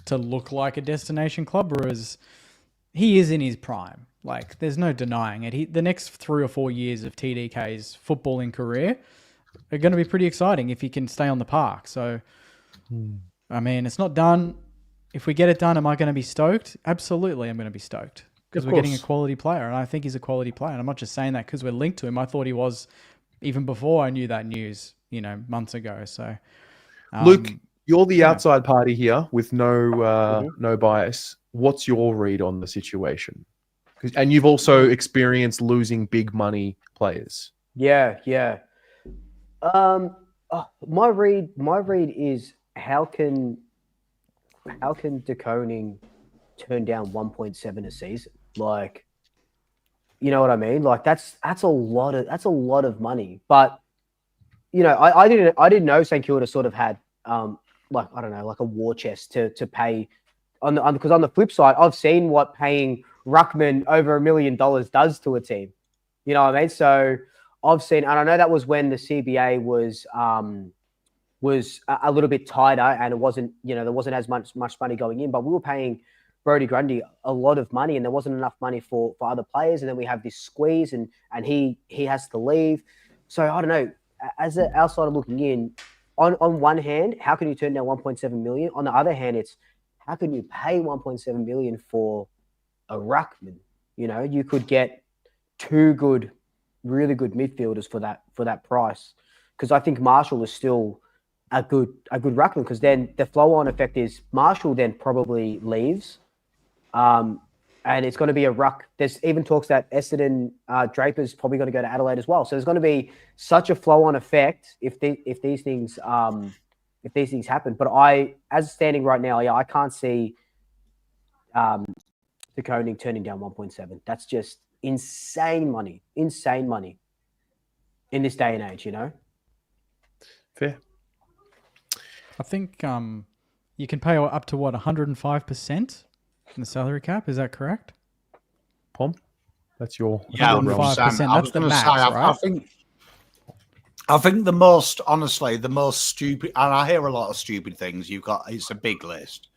Speaker 3: to look like a destination club, whereas he is in his prime. Like, there's no denying it. The next 3 or 4 years of TDK's footballing career are going to be pretty exciting if he can stay on the park. So, I mean, it's not done. If we get it done, am I going to be stoked? Absolutely, I'm going to be stoked, because we're getting a quality player, and I think he's a quality player. And I'm not just saying that because we're linked to him. I thought he was even before I knew that news, months ago. So,
Speaker 1: Luke, you're the outside party here with no bias. What's your read on the situation? And you've also experienced losing big money players.
Speaker 2: Yeah. My read is, how can deconing turn down 1.7 a season? Like, you know what I mean? Like, that's a lot of money. But I didn't know St Kilda sort of had like I don't know, like a war chest to pay because on the flip side, I've seen what paying Ruckman over $1 million does to a team. You know what I mean? So I've seen, and I know that was when the CBA was a little bit tighter, and it wasn't, there wasn't as much money going in, but we were paying Brody Grundy a lot of money, and there wasn't enough money for other players, and then we have this squeeze, and he has to leave. So I don't know. As an outsider looking in, on one hand, how can you turn down 1.7 million? On the other hand, it's how can you pay 1.7 million for a ruckman? You could get two really good midfielders for that price. Because I think Marshall is still a good ruckman. Because then the flow-on effect is Marshall then probably leaves, and it's going to be a ruck. There's even talks that Essendon Draper's probably going to go to Adelaide as well. So there's going to be such a flow-on effect if these things happen. But as standing right now, I can't see De Koning turning down 1.7. That's just insane money in this day and age.
Speaker 1: Fair.
Speaker 3: I think you can pay up to 105% in the salary cap. Is that correct?
Speaker 1: Pom, that's your
Speaker 3: 105%. That's the max, right?
Speaker 4: I think the most stupid, and I hear a lot of stupid things. It's a big list,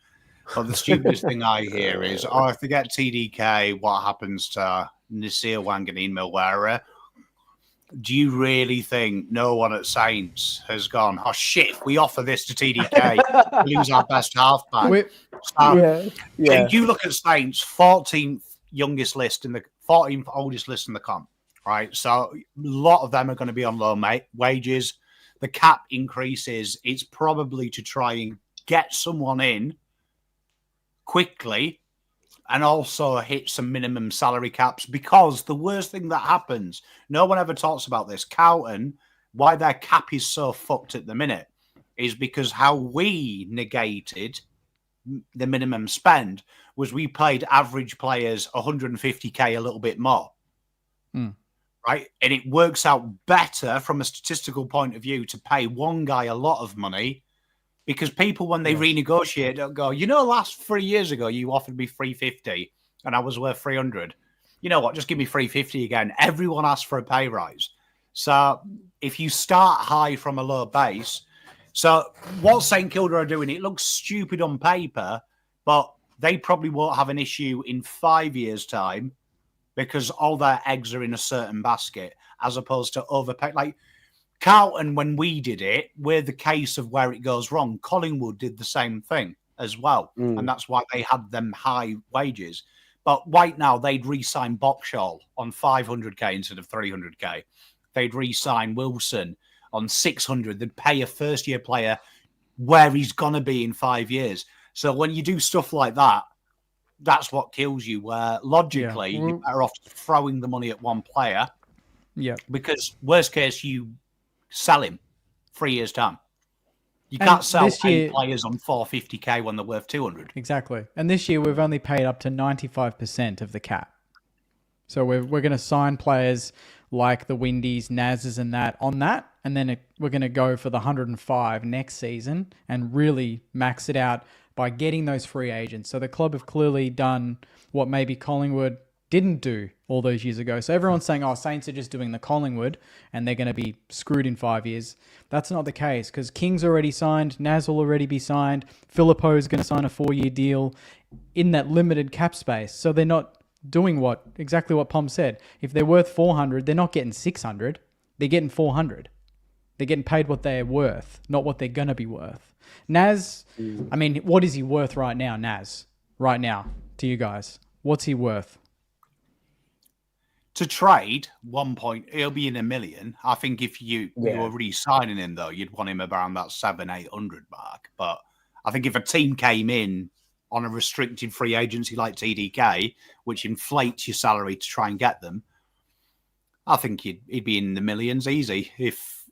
Speaker 4: but the stupidest thing I hear is, if they get TDK, what happens to Nasir Wanganeen Milwara? Do you really think no one at Saints has gone, oh shit, we offer this to TDK, we lose our best halfback? You look at Saints, 14th oldest list in the comp, right? So a lot of them are going to be on low wages. The cap increases. It's probably to try and get someone in quickly and also hit some minimum salary caps, because the worst thing that happens, no one ever talks about this, Carlton, why their cap is so fucked at the minute, is because how we negated the minimum spend was we paid average players 150k a little bit more. Right? And it works out better from a statistical point of view to pay one guy a lot of money, because people, when they renegotiate, don't go, last 3 years ago, you offered me 350 and I was worth 300. You know what? Just give me 350 again. Everyone asks for a pay rise. So if you start high from a low base, so what St Kilda are doing, it looks stupid on paper, but they probably won't have an issue in 5 years' time, because all their eggs are in a certain basket, as opposed to overpay. Like Carlton, when we did it, we're the case of where it goes wrong. Collingwood did the same thing as well, and that's why they had them high wages. But right now, they'd re-sign Boxall on 500k instead of 300k. They'd re-sign Wilson on 600. They'd pay a first-year player where he's going to be in 5 years. So when you do stuff like that, that's what kills you, where logically you're better off throwing the money at one player.
Speaker 3: Yeah.
Speaker 4: Because worst case, you sell him 3 years' time. You can't sell 8 players on 450k when they're worth 200.
Speaker 3: Exactly. And this year we've only paid up to 95% of the cap. So we're going to sign players like the Windies, Nazes and that on that. And then we're going to go for the 105 next season and really max it out by getting those free agents. So the club have clearly done what maybe Collingwood didn't do all those years ago. So everyone's saying, Saints are just doing the Collingwood and they're going to be screwed in 5 years. That's not the case, because King's already signed, Naz will already be signed, Phillippo is going to sign a 4-year deal in that limited cap space. So they're not doing exactly what Pom said. If they're worth 400, they're not getting 600. They're getting 400. They're getting paid what they're worth, not what they're going to be worth. Naz, I mean, what is he worth right now, Naz? Right now, to you guys. What's he worth?
Speaker 4: To trade, he'll be in $1 million. I think if you were re-signing him, though, you'd want him around that 700-800 mark. But I think if a team came in on a restricted free agency like TDK, which inflates your salary to try and get them, I think he'd be in the millions easy. If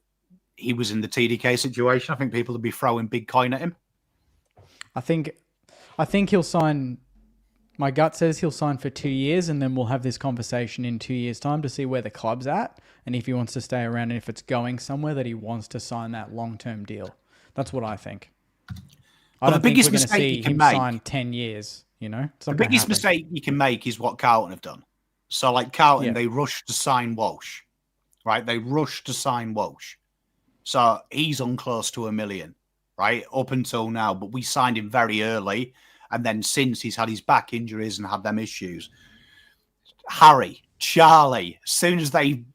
Speaker 4: he was in the TDK situation, I think people would be throwing big coin at him.
Speaker 3: I think he'll sign My gut says he'll sign for 2 years, and then we'll have this conversation in 2 years' time to see where the club's at and if he wants to stay around and if it's going somewhere that he wants to sign that long-term deal. That's what I think. I don't think we're going to see him sign 10 years, you know?
Speaker 4: The biggest mistake you can make is what Carlton have done. So, like Carlton, they rushed to sign Walsh, right? They rushed to sign Walsh. So he's on close to $1 million, right? Up until now. But we signed him very early. And then since he's had his back injuries and had them issues. Harry, Charlie, as soon as they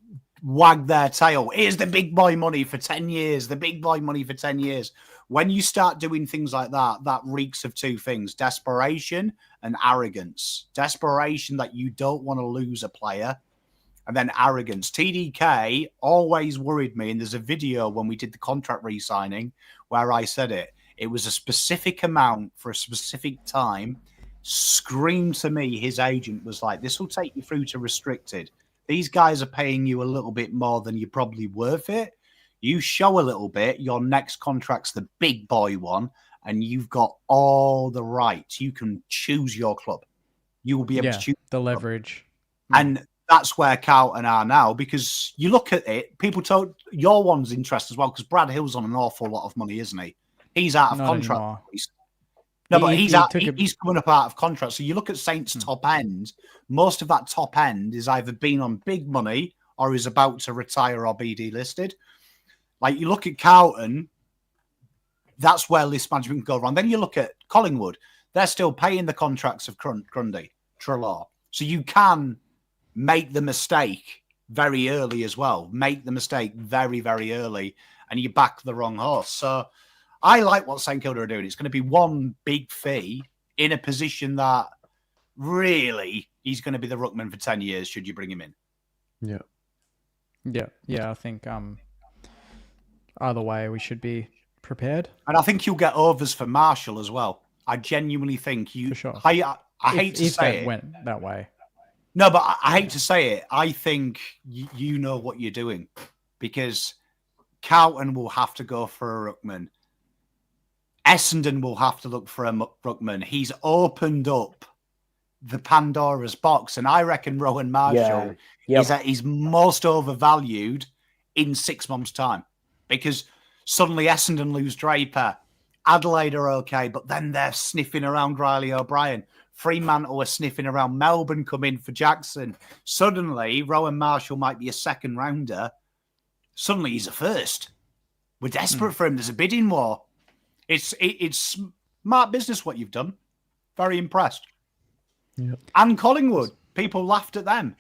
Speaker 4: wag their tail, here's the big boy money for 10 years, the big boy money for 10 years. When you start doing things like that, that reeks of two things, desperation and arrogance. Desperation that you don't want to lose a player, and then arrogance. TDK always worried me, and there's a video when we did the contract re-signing where I said it. It was a specific amount for a specific time. Screamed to me, his agent was like, this will take you through to restricted. These guys are paying you a little bit more than you're probably worth it. You show a little bit, your next contract's the big boy one, and you've got all the rights. You can choose your club. You will be able to choose
Speaker 3: the leverage.
Speaker 4: And that's where Carlton are now, because you look at it, people told your one's interest as well, because Brad Hill's on an awful lot of money, isn't he? He's out of contract. No, but he's coming up out of contract. So you look at Saints' top end, most of that top end is either been on big money or is about to retire or be delisted. Like you look at Carlton, that's where list management can go wrong. Then you look at Collingwood, they're still paying the contracts of Grundy, Treloar. So you can make the mistake very early as well. Make the mistake very, very early and you back the wrong horse. So I like what St Kilda are doing. It's going to be one big fee in a position that he's going to be the ruckman for 10 years should you bring him in.
Speaker 3: Yeah. I think either way we should be prepared.
Speaker 4: And I think you'll get overs for Marshall as well. I genuinely think you.
Speaker 3: For sure.
Speaker 4: I hate to say it
Speaker 3: went that way.
Speaker 4: No, but I hate to say it. I think you know what you're doing because Carlton will have to go for a ruckman. Essendon will have to look for a ruckman. He's opened up the Pandora's box, and I reckon Rowan Marshall is most overvalued in 6 months' time because suddenly Essendon lose Draper, Adelaide are okay, but then they're sniffing around Riley O'Brien. Fremantle are sniffing around Melbourne, come in for Jackson. Suddenly, Rowan Marshall might be a second rounder. Suddenly, he's a first. We're desperate for him. There's a bidding war. It's smart business what you've done. Very impressed.
Speaker 1: Yep.
Speaker 4: And Collingwood, people laughed at them,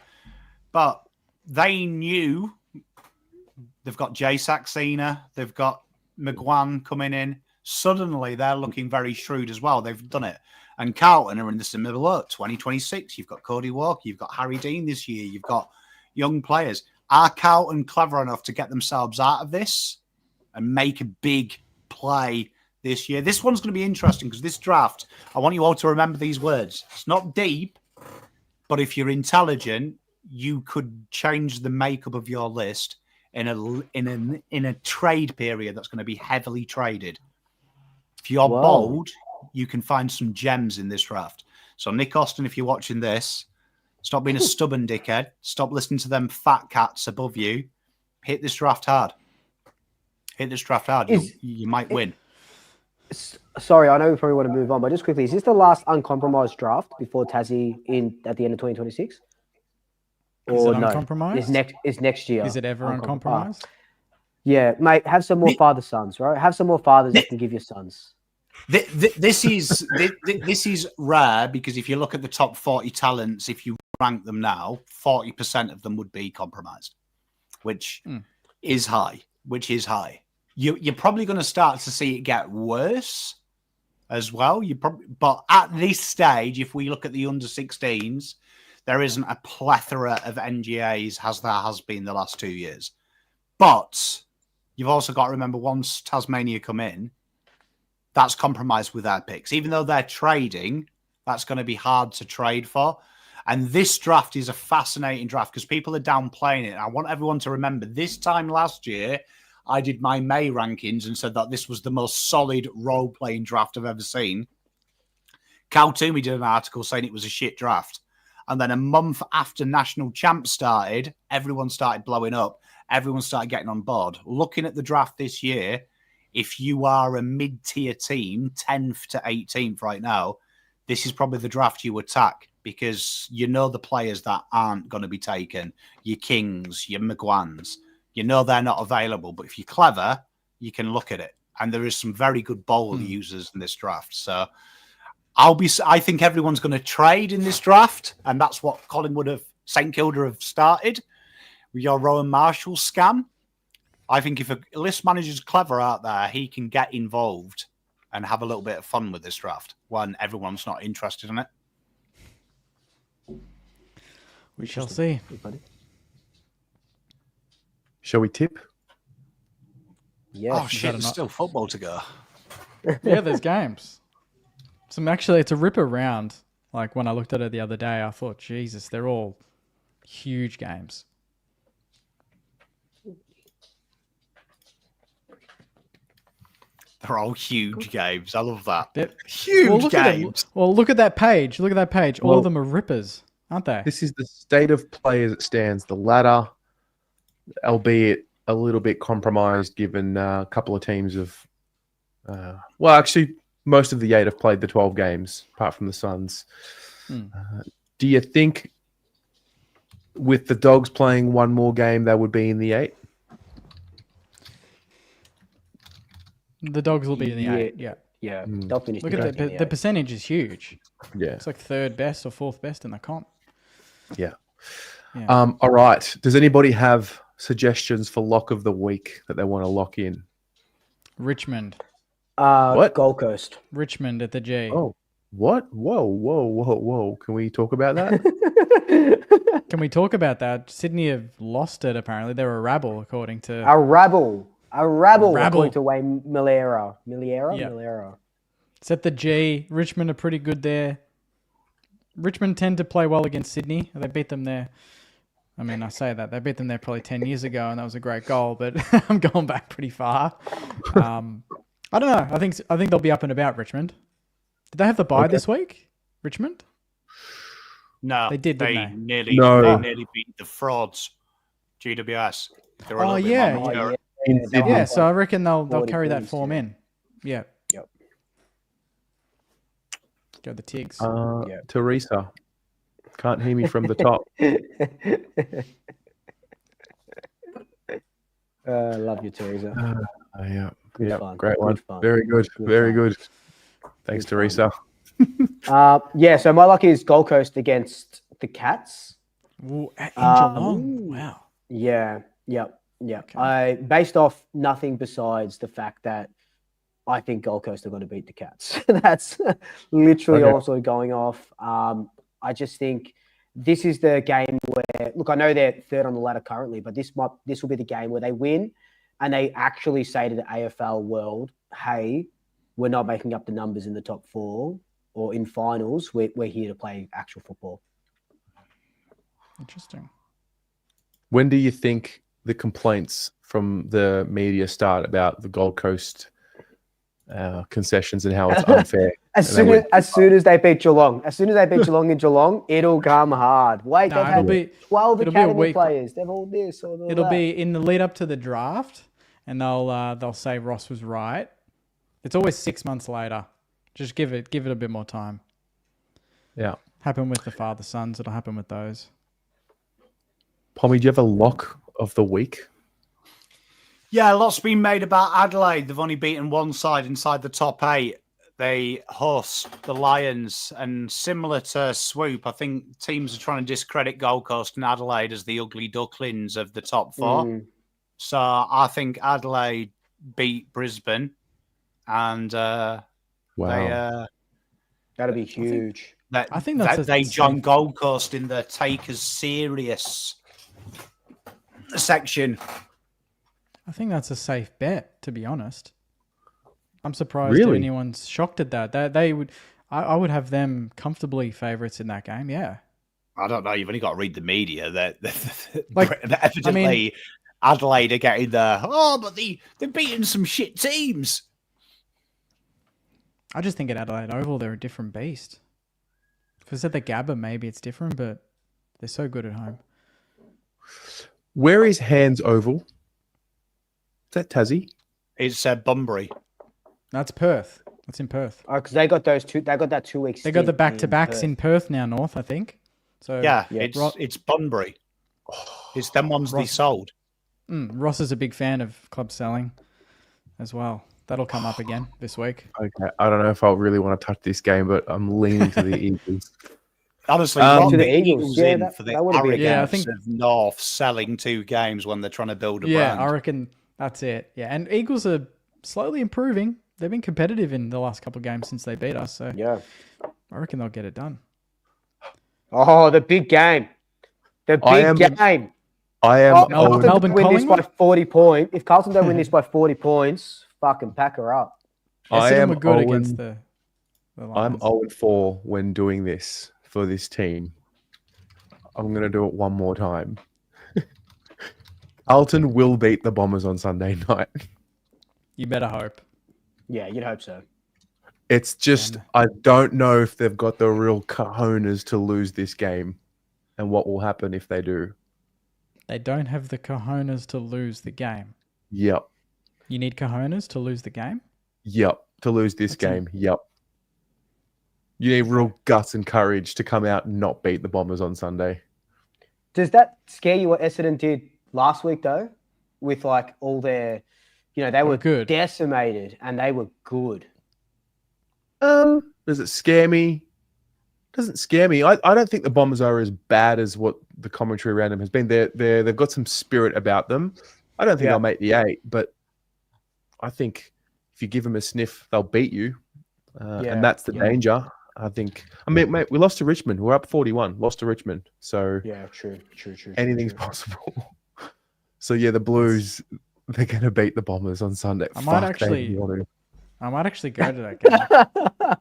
Speaker 4: but they knew they've got Jay Saxena, they've got McGuan coming in. Suddenly, they're looking very shrewd as well. They've done it. And Carlton are in the similar boat. 2026, you've got Cody Walker, you've got Harry Dean this year, you've got young players. Are Carlton clever enough to get themselves out of this and make a big play this year? This one's going to be interesting because this draft, I want you all to remember these words. It's not deep, but if you're intelligent, you could change the makeup of your list in a trade period that's going to be heavily traded. If you're bold, you can find some gems in this draft. So Nick Austin, if you're watching this, stop being a stubborn dickhead. Stop listening to them fat cats above you. Hit this draft hard. Hit this draft hard. You might win.
Speaker 2: Sorry, I know we probably want to move on, but just quickly, is this the last uncompromised draft before Tassie at the end of 2026?
Speaker 3: Or is it uncompromised?
Speaker 2: Is next year.
Speaker 3: Is it ever uncompromised?
Speaker 2: Yeah, mate, have some more father-sons, right? Have some more fathers you can give your sons.
Speaker 4: This is rare because if you look at the top 40 talents, if you rank them now, 40% of them would be compromised, which is high. You're probably going to start to see it get worse as well. But at this stage, if we look at the under 16s, there isn't a plethora of NGAs as there has been the last 2 years. But you've also got to remember once Tasmania come in, that's compromised with their picks. Even though they're trading, that's going to be hard to trade for. And this draft is a fascinating draft because people are downplaying it. I want everyone to remember this time last year, I did my May rankings and said that this was the most solid role-playing draft I've ever seen. Cal Toomey did an article saying it was a shit draft. And then a month after National Champs started, everyone started blowing up. Everyone started getting on board. Looking at the draft this year, if you are a mid-tier team, 10th to 18th right now, this is probably the draft you attack because you know the players that aren't going to be taken. Your Kings, your McGuans. You know they're not available. But if you're clever, you can look at it. And there is some very good bowl users in this draft. So I think everyone's going to trade in this draft, and that's what Collingwood have St Kilda have started with your Rowan Marshall scam. I think if a list manager's clever out there, he can get involved and have a little bit of fun with this draft when everyone's not interested in it.
Speaker 3: We shall see.
Speaker 1: Shall we tip?
Speaker 2: Yes.
Speaker 4: Oh shit! There's still football to go.
Speaker 3: Yeah, there's games. It's a ripper round. Like when I looked at it the other day, I thought, Jesus, they're all huge games.
Speaker 4: They're all huge games. I love that.
Speaker 3: Huge
Speaker 4: games.
Speaker 3: Look at that page. Look at that page. All
Speaker 1: Well,
Speaker 3: of them are rippers, aren't they?
Speaker 1: This is the state of play as it stands. The ladder, albeit a little bit compromised, given a couple of teams have. Actually, most of the 8 have played the 12 games, apart from the Suns. Do you think, with the Dogs playing one more game, they would be in the 8?
Speaker 3: The Dogs will be in the 8. Yeah.
Speaker 2: Yeah. They'll finish.
Speaker 3: Look at the percentage is huge.
Speaker 1: Yeah.
Speaker 3: It's like 3rd best or 4th best in the comp.
Speaker 1: Yeah.
Speaker 3: Yeah.
Speaker 1: All right. Does anybody have suggestions for lock of the week that they want to lock in?
Speaker 3: Richmond.
Speaker 1: What?
Speaker 2: Gold Coast.
Speaker 3: Richmond at the G.
Speaker 1: Oh, what? Whoa. Can we talk about that?
Speaker 3: Can we talk about that? Sydney have lost it, apparently. They're a rabble, according to...
Speaker 2: A rabble, according to Wayne Milera. Milera.
Speaker 3: It's at the G. Richmond are pretty good there. Richmond tend to play well against Sydney. They beat them there. I mean, I say that. They beat them there probably 10 years ago, and that was a great goal, but I'm going back pretty far. I don't know. I think they'll be up and about, Richmond. Did they have the bye this week, Richmond?
Speaker 4: No.
Speaker 3: They did,
Speaker 4: they
Speaker 3: didn't
Speaker 4: nearly beat the frauds, GWS. They were a little bit more mature.
Speaker 3: Yeah, so I reckon they'll carry that
Speaker 2: points,
Speaker 3: form
Speaker 2: yeah.
Speaker 3: in. Yeah.
Speaker 2: Yep.
Speaker 3: Go the Tigs.
Speaker 1: Teresa. Can't hear me from the top.
Speaker 2: Love you, Teresa.
Speaker 1: Yeah.
Speaker 2: Fun.
Speaker 1: Great one.
Speaker 2: Fun.
Speaker 1: Very good. Very
Speaker 2: fun.
Speaker 1: good. Thanks, Teresa.
Speaker 2: So my luck is Gold Coast against the Cats.
Speaker 3: Ooh, at Geelong. Wow.
Speaker 2: Yeah. Yep.
Speaker 3: Okay.
Speaker 2: I based off nothing besides the fact that I think Gold Coast are going to beat the Cats. That's literally also going off. I just think this is the game where, look, I know they're 3rd on the ladder currently, but this will be the game where they win and they actually say to the AFL world, hey, we're not making up the numbers in the top 4 or in finals. We're here to play actual football.
Speaker 3: Interesting.
Speaker 1: When do you think the complaints from the media start about the Gold Coast concessions and how it's unfair?
Speaker 2: As soon as they beat Geelong. As soon as they beat Geelong in Geelong, it'll come hard. Wait, they've had 12 academy players. They've all this or all
Speaker 3: It'll
Speaker 2: that.
Speaker 3: be in the lead up to the draft, and they'll say Ross was right. It's always 6 months later. Just give it a bit more time.
Speaker 1: Yeah.
Speaker 3: Happened with the father sons. It'll happen with those.
Speaker 1: Pommy, do you have a lock of the week?
Speaker 4: Yeah, a lot's been made about Adelaide. They've only beaten one side inside the top 8. They host the Lions, and similar to Swoop, I think teams are trying to discredit Gold Coast and Adelaide as the ugly ducklings of the top 4. So I think Adelaide beat Brisbane, and
Speaker 1: Wow.
Speaker 2: That'll be huge.
Speaker 3: I think that's
Speaker 4: they join Gold Coast in the take as serious section.
Speaker 3: I think that's a safe bet, to be honest. I'm surprised that anyone's shocked at that. They would, I would have them comfortably favourites in that game. Yeah.
Speaker 4: I don't know. You've only got to read the media. That evidently Adelaide are getting but they're beating some shit teams.
Speaker 3: I just think at Adelaide Oval they're a different beast. If it's at the Gabba, maybe it's different, but they're so good at home.
Speaker 1: Where is Hands Oval? Is that Tassie?
Speaker 4: It's Bunbury.
Speaker 3: That's Perth. That's in Perth.
Speaker 2: Oh, because they got those two. They got that 2 weeks.
Speaker 3: They got the back-to-backs in Perth now, North, I think. So
Speaker 4: Yeah,
Speaker 2: Yeah.
Speaker 4: it's Bunbury. It's them ones they sold.
Speaker 3: Ross is a big fan of club selling as well. That'll come up again this week.
Speaker 1: Okay, I don't know if I really want to touch this game, but I'm leaning to the Eagles.
Speaker 4: Honestly,
Speaker 1: To
Speaker 4: Rob
Speaker 2: the
Speaker 4: the
Speaker 2: Eagles,
Speaker 4: Eagles
Speaker 2: yeah,
Speaker 4: in
Speaker 2: that-
Speaker 4: for the
Speaker 2: that would've been-
Speaker 4: arrogance
Speaker 3: Yeah, I think-
Speaker 4: of North selling 2 games when they're trying to build a
Speaker 3: Yeah,
Speaker 4: brand.
Speaker 3: I reckon that's it. Yeah, and Eagles are slowly improving. They've been competitive in the last couple of games since they beat us. So
Speaker 2: Yeah.
Speaker 3: I reckon they'll get it done.
Speaker 2: Oh, the big game. The big game.
Speaker 1: I am.
Speaker 2: Oh,
Speaker 3: Melbourne-
Speaker 2: Carlton don't
Speaker 3: Melbourne
Speaker 2: win this by
Speaker 3: Collingwood?
Speaker 2: 40 points. If Carlton don't win this by 40 points, fucking pack her up.
Speaker 1: I
Speaker 3: Essendon
Speaker 1: am
Speaker 3: were good
Speaker 1: Owen-
Speaker 3: against the
Speaker 1: I'm
Speaker 3: Lions.
Speaker 1: 0-4 when doing this for this team. I'm going to do it one more time. Carlton will beat the Bombers on Sunday night.
Speaker 3: You better hope.
Speaker 2: Yeah, you'd hope so.
Speaker 1: It's just, I don't know if they've got the real cojones to lose this game and what will happen if they do.
Speaker 3: They don't have the cojones to lose the game.
Speaker 1: Yep.
Speaker 3: You need cojones to lose the game?
Speaker 1: Yep. To lose this game. Yep. You need real guts and courage to come out and not beat the Bombers on Sunday.
Speaker 2: Does that scare you what Essendon did last week, though? With like all their, they were
Speaker 3: good.
Speaker 2: decimated and they were good.
Speaker 1: Does it scare me? Doesn't scare me. I don't think the Bombers are as bad as what the commentary around them has been. They've got some spirit about them. I don't think they'll make the 8, but I think if you give them a sniff, they'll beat you. And that's the danger. I think. I mean, mate, we lost to Richmond. We're up 41. Lost to Richmond. So
Speaker 2: Yeah, true.
Speaker 1: anything's possible. So yeah, the Blues, they're going to beat the Bombers on Sunday.
Speaker 3: I might
Speaker 1: Fuck,
Speaker 3: actually-
Speaker 1: they want to.
Speaker 3: I might actually go to that game.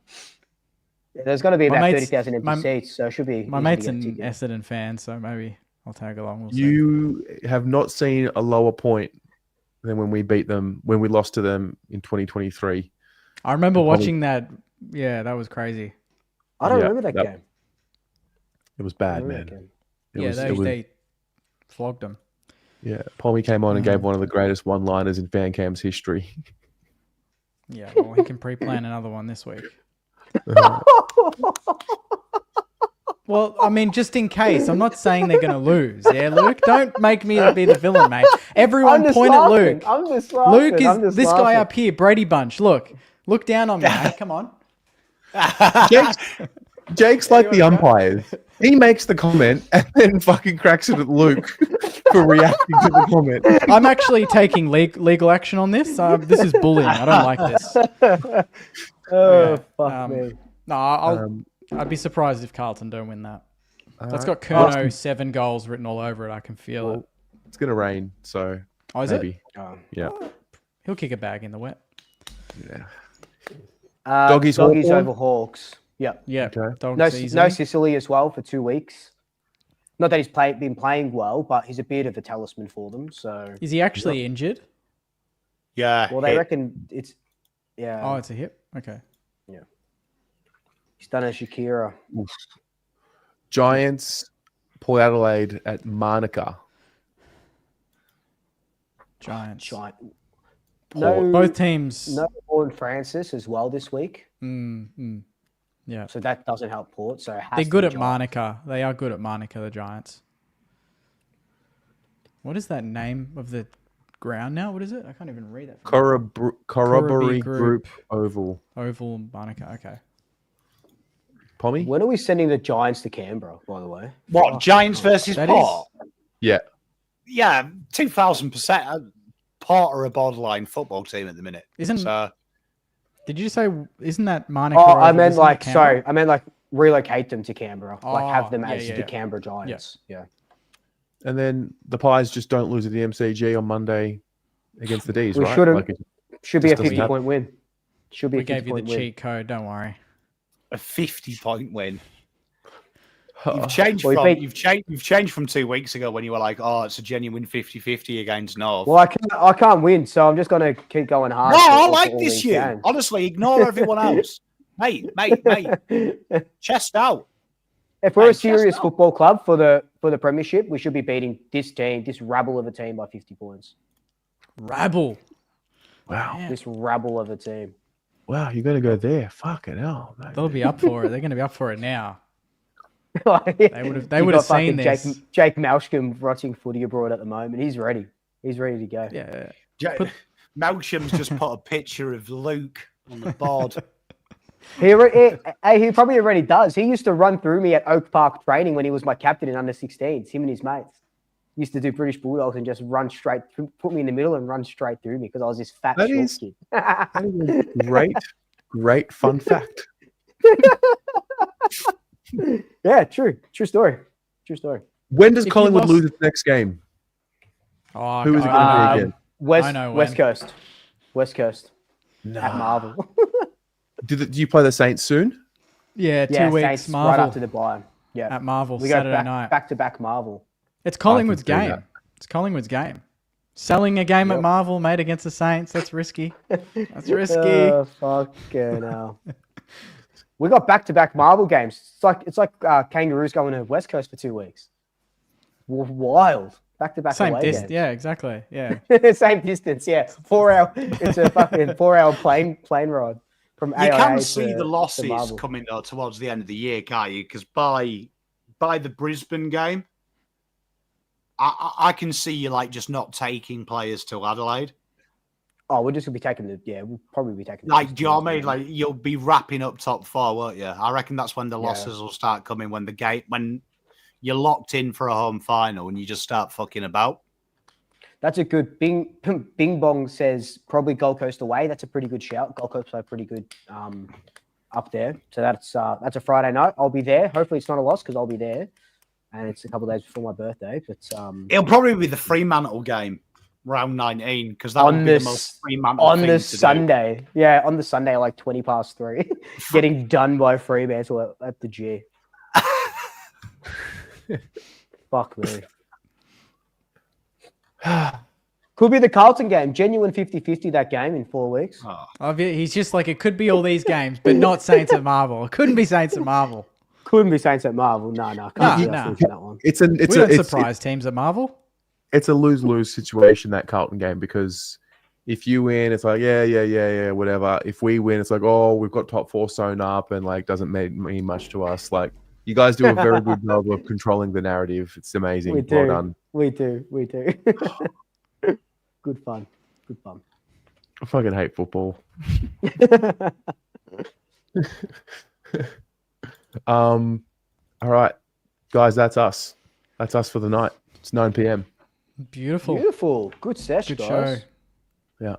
Speaker 2: There's going to be
Speaker 3: My
Speaker 2: about
Speaker 3: mate's-
Speaker 2: 30,000 empty
Speaker 3: my-
Speaker 2: seats, so it should be.
Speaker 3: My
Speaker 2: easy
Speaker 3: mate's
Speaker 2: to
Speaker 3: an
Speaker 2: get tickets.
Speaker 3: Essendon fan, so maybe I'll tag along. We'll see.
Speaker 1: You have not seen a lower point than when we beat them, when we lost to them in 2023.
Speaker 3: I remember
Speaker 1: Probably-
Speaker 3: watching that. Yeah, that was crazy.
Speaker 2: I don't
Speaker 1: Yeah,
Speaker 2: remember that
Speaker 1: that-
Speaker 2: game.
Speaker 1: It was
Speaker 2: I
Speaker 1: bad,
Speaker 2: remember
Speaker 1: man.
Speaker 2: that game.
Speaker 3: They flogged them.
Speaker 1: Yeah, Pommy came on and gave one of the greatest one-liners in fan cam's history.
Speaker 3: Yeah, well, he can pre-plan another one this week. Well, I mean, just in case. I'm not saying they're going to lose. Yeah, Luke? Don't make me be the villain, mate. Everyone
Speaker 2: I'm just
Speaker 3: point
Speaker 2: laughing.
Speaker 3: at Luke.
Speaker 2: I'm just laughing.
Speaker 3: Luke
Speaker 2: I'm
Speaker 3: is
Speaker 2: just
Speaker 3: this guy
Speaker 2: laughing.
Speaker 3: up here, Brady Bunch. Look down on me, mate. Come on.
Speaker 1: Jake's like the umpires. He makes the comment and then fucking cracks it at Luke for reacting to the comment.
Speaker 3: I'm actually taking legal action on this. This is bullying. I don't like this.
Speaker 2: Oh,
Speaker 3: Okay,
Speaker 2: fuck me.
Speaker 3: No, I'd be surprised if Carlton don't win that. That's got Kerno 7 goals written all over it. I can feel it.
Speaker 1: It's going to rain, so
Speaker 3: Oh, is
Speaker 1: maybe.
Speaker 2: Oh.
Speaker 1: Yeah.
Speaker 3: He'll kick a bag in the wet.
Speaker 1: Yeah.
Speaker 2: Doggies
Speaker 1: Hawthorn?
Speaker 2: over Hawks. Yeah.
Speaker 3: Yeah.
Speaker 1: Okay.
Speaker 3: Dogs
Speaker 2: No Sicily as well for 2 weeks. Not that he's been playing well, but he's a bit of a talisman for them. So,
Speaker 3: Is he actually injured?
Speaker 4: Yeah.
Speaker 2: well, they
Speaker 4: hit.
Speaker 2: reckon it's
Speaker 3: Oh, it's a hip. Okay.
Speaker 2: he's done a Shakira.
Speaker 1: Giants, Port Adelaide at Manuka.
Speaker 3: Giants.
Speaker 2: Giant.
Speaker 1: Port.
Speaker 3: Both teams.
Speaker 2: No Vaughan Francis as well this week,
Speaker 3: Yeah.
Speaker 2: so that doesn't help Port. So it has
Speaker 3: They're
Speaker 2: to
Speaker 3: good
Speaker 2: be
Speaker 3: at
Speaker 2: Giants.
Speaker 3: Manuka. They are good at Manuka, the Giants. What is that name of the ground now? What is it? I can't even read that.
Speaker 1: Corroboree
Speaker 3: Group.
Speaker 1: Group Oval.
Speaker 3: Oval Manuka. Okay.
Speaker 1: Pommy?
Speaker 2: When are we sending the Giants to Canberra? By the way,
Speaker 4: What, Giants versus
Speaker 3: That
Speaker 4: Port?
Speaker 1: Yeah.
Speaker 4: Yeah, 2,000%. Port are a borderline football team at the minute.
Speaker 3: Isn't-
Speaker 4: So,
Speaker 3: Did you say, isn't that Manuka?
Speaker 2: oh, I
Speaker 3: Oval?
Speaker 2: meant
Speaker 3: Isn't
Speaker 2: like
Speaker 3: that Canberra?
Speaker 2: sorry, I meant like relocate them to Canberra, like have them
Speaker 3: Oh,
Speaker 2: as
Speaker 3: yeah,
Speaker 2: the
Speaker 3: yeah.
Speaker 2: Canberra Giants. Yeah.
Speaker 1: And then the Pies just don't lose at the MCG on Monday against the D's,
Speaker 2: We
Speaker 1: right?
Speaker 2: shouldn't.
Speaker 1: Like it
Speaker 2: Should be a
Speaker 1: just doesn't
Speaker 2: 50-point win. Should be
Speaker 3: We
Speaker 2: a
Speaker 3: gave you the
Speaker 2: 50-point win.
Speaker 3: cheat code. Don't worry.
Speaker 4: a 50-point win. You've changed
Speaker 2: Well,
Speaker 4: from you've changed from 2 weeks ago when you were like, oh, it's a genuine 50-50 against North.
Speaker 2: Well, I can't win, so I'm just going to keep going hard.
Speaker 4: No, I
Speaker 2: for
Speaker 4: like
Speaker 2: all
Speaker 4: this
Speaker 2: these
Speaker 4: you.
Speaker 2: games.
Speaker 4: Honestly, ignore everyone else. mate. Chest out.
Speaker 2: If we're a
Speaker 4: Mate,
Speaker 2: serious
Speaker 4: chest out.
Speaker 2: football club for the premiership, we should be beating this rabble of a team by 50 points.
Speaker 3: Rabble.
Speaker 1: Wow.
Speaker 3: Man,
Speaker 2: This rabble of a team.
Speaker 1: Wow, you're going to go there. Fucking hell, mate.
Speaker 3: they'll be up for it. They're going to be up for it now.
Speaker 2: They
Speaker 3: would have seen this.
Speaker 2: Jake Malsham watching footy abroad at the moment. He's ready. He's ready to go.
Speaker 3: Yeah.
Speaker 4: Malcolm's just put a picture of Luke on the board.
Speaker 2: He probably already does. He used to run through me at Oak Park training when he was my captain in under 16s. Him and his mates used to do British Bulldogs and just run straight, put me in the middle and run straight through me because I was this fat short kid.
Speaker 1: That is a great fun fact.
Speaker 2: Yeah, true story.
Speaker 1: When does
Speaker 3: If you
Speaker 1: Collingwood
Speaker 3: lost-
Speaker 1: lose its next game?
Speaker 3: Oh,
Speaker 1: Who is it going to be again?
Speaker 3: I know
Speaker 2: West
Speaker 3: when.
Speaker 2: Coast at Marvel.
Speaker 1: Do you play the Saints soon?
Speaker 3: Yeah, 2
Speaker 2: Yeah,
Speaker 3: weeks.
Speaker 2: Saints
Speaker 3: Marvel
Speaker 2: right after the bye. Yeah,
Speaker 3: at Marvel
Speaker 2: we go
Speaker 3: Saturday night.
Speaker 2: back to back Marvel.
Speaker 3: It's Collingwood's
Speaker 1: see
Speaker 3: game.
Speaker 1: that.
Speaker 3: It's Collingwood's game. Selling a game at
Speaker 2: Yep.
Speaker 3: Marvel, made against the Saints. That's risky. That's risky.
Speaker 2: Oh, fucking hell. We got back-to-back Marvel games. It's like Kangaroos going to West Coast for 2 weeks. Wild. Back-to-back
Speaker 3: Same
Speaker 2: away
Speaker 3: distance.
Speaker 2: games.
Speaker 3: Yeah, exactly. Yeah.
Speaker 2: Same distance. Yeah, 4 hour. It's a fucking 4-hour plane ride from
Speaker 4: You
Speaker 2: AIA
Speaker 4: can
Speaker 2: to-
Speaker 4: see the
Speaker 2: to
Speaker 4: losses
Speaker 2: Marvel.
Speaker 4: coming towards the end of the year, can't you? Because by the Brisbane game, I can see you like just not taking players to Adelaide.
Speaker 2: Oh, we're just gonna be taking we'll probably be taking.
Speaker 4: Like, do you know what I mean? Like, you'll be wrapping up top 4, won't you? I reckon that's when the losses will start coming, when you're locked in for a home final and you just start fucking about.
Speaker 2: That's a good Bing Bong says probably Gold Coast away. That's a pretty good shout. Gold Coast are pretty good up there. So that's a Friday night. I'll be there. Hopefully it's not a loss because I'll be there, and it's a couple of days before my birthday. But
Speaker 4: It'll probably be the Fremantle game, round 19, because that would be the most Fremantle
Speaker 2: on
Speaker 4: thing
Speaker 2: the
Speaker 4: to do.
Speaker 2: Sunday. Yeah, on the Sunday, like 3:20, getting done by Fremantle at the G. Fuck me. Could be the Carlton game. Genuine 50-50 that game in 4 weeks.
Speaker 4: Oh.
Speaker 3: He's just like, it could be all these games, but not Saints at Marvel. It couldn't be Saints at Marvel.
Speaker 2: Couldn't be Saints at Marvel. No. Can't see us losing that one.
Speaker 1: It's
Speaker 3: We don't surprise teams at Marvel.
Speaker 1: It's a lose-lose situation, that Carlton game, because if you win, it's like, yeah, whatever. If we win, it's like, oh, we've got top 4 sewn up and like doesn't mean much to us. Like, you guys do a very good job of controlling the narrative. It's amazing.
Speaker 2: We do.
Speaker 1: Well done.
Speaker 2: We do. Good fun.
Speaker 1: I fucking hate football. All right, guys, that's us. That's us for the night. It's 9 p.m.
Speaker 3: Beautiful.
Speaker 2: Good session,
Speaker 3: Good
Speaker 2: guys.
Speaker 3: show.
Speaker 1: Yeah.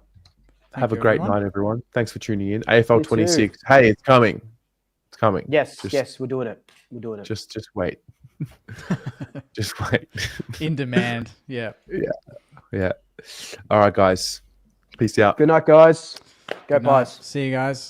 Speaker 3: Thank
Speaker 1: Have a
Speaker 3: you,
Speaker 1: great
Speaker 3: everyone.
Speaker 1: night, everyone. Thanks for tuning in. AFL
Speaker 2: You too.
Speaker 1: 26. Hey, it's coming. It's coming.
Speaker 2: Yes,
Speaker 1: Just-
Speaker 2: we're doing it.
Speaker 1: Just wait. Just wait.
Speaker 3: In demand. Yeah.
Speaker 1: Yeah. All right, guys. Peace out.
Speaker 2: Good night, guys. Go
Speaker 3: Good night.
Speaker 2: Pies.
Speaker 3: See you guys.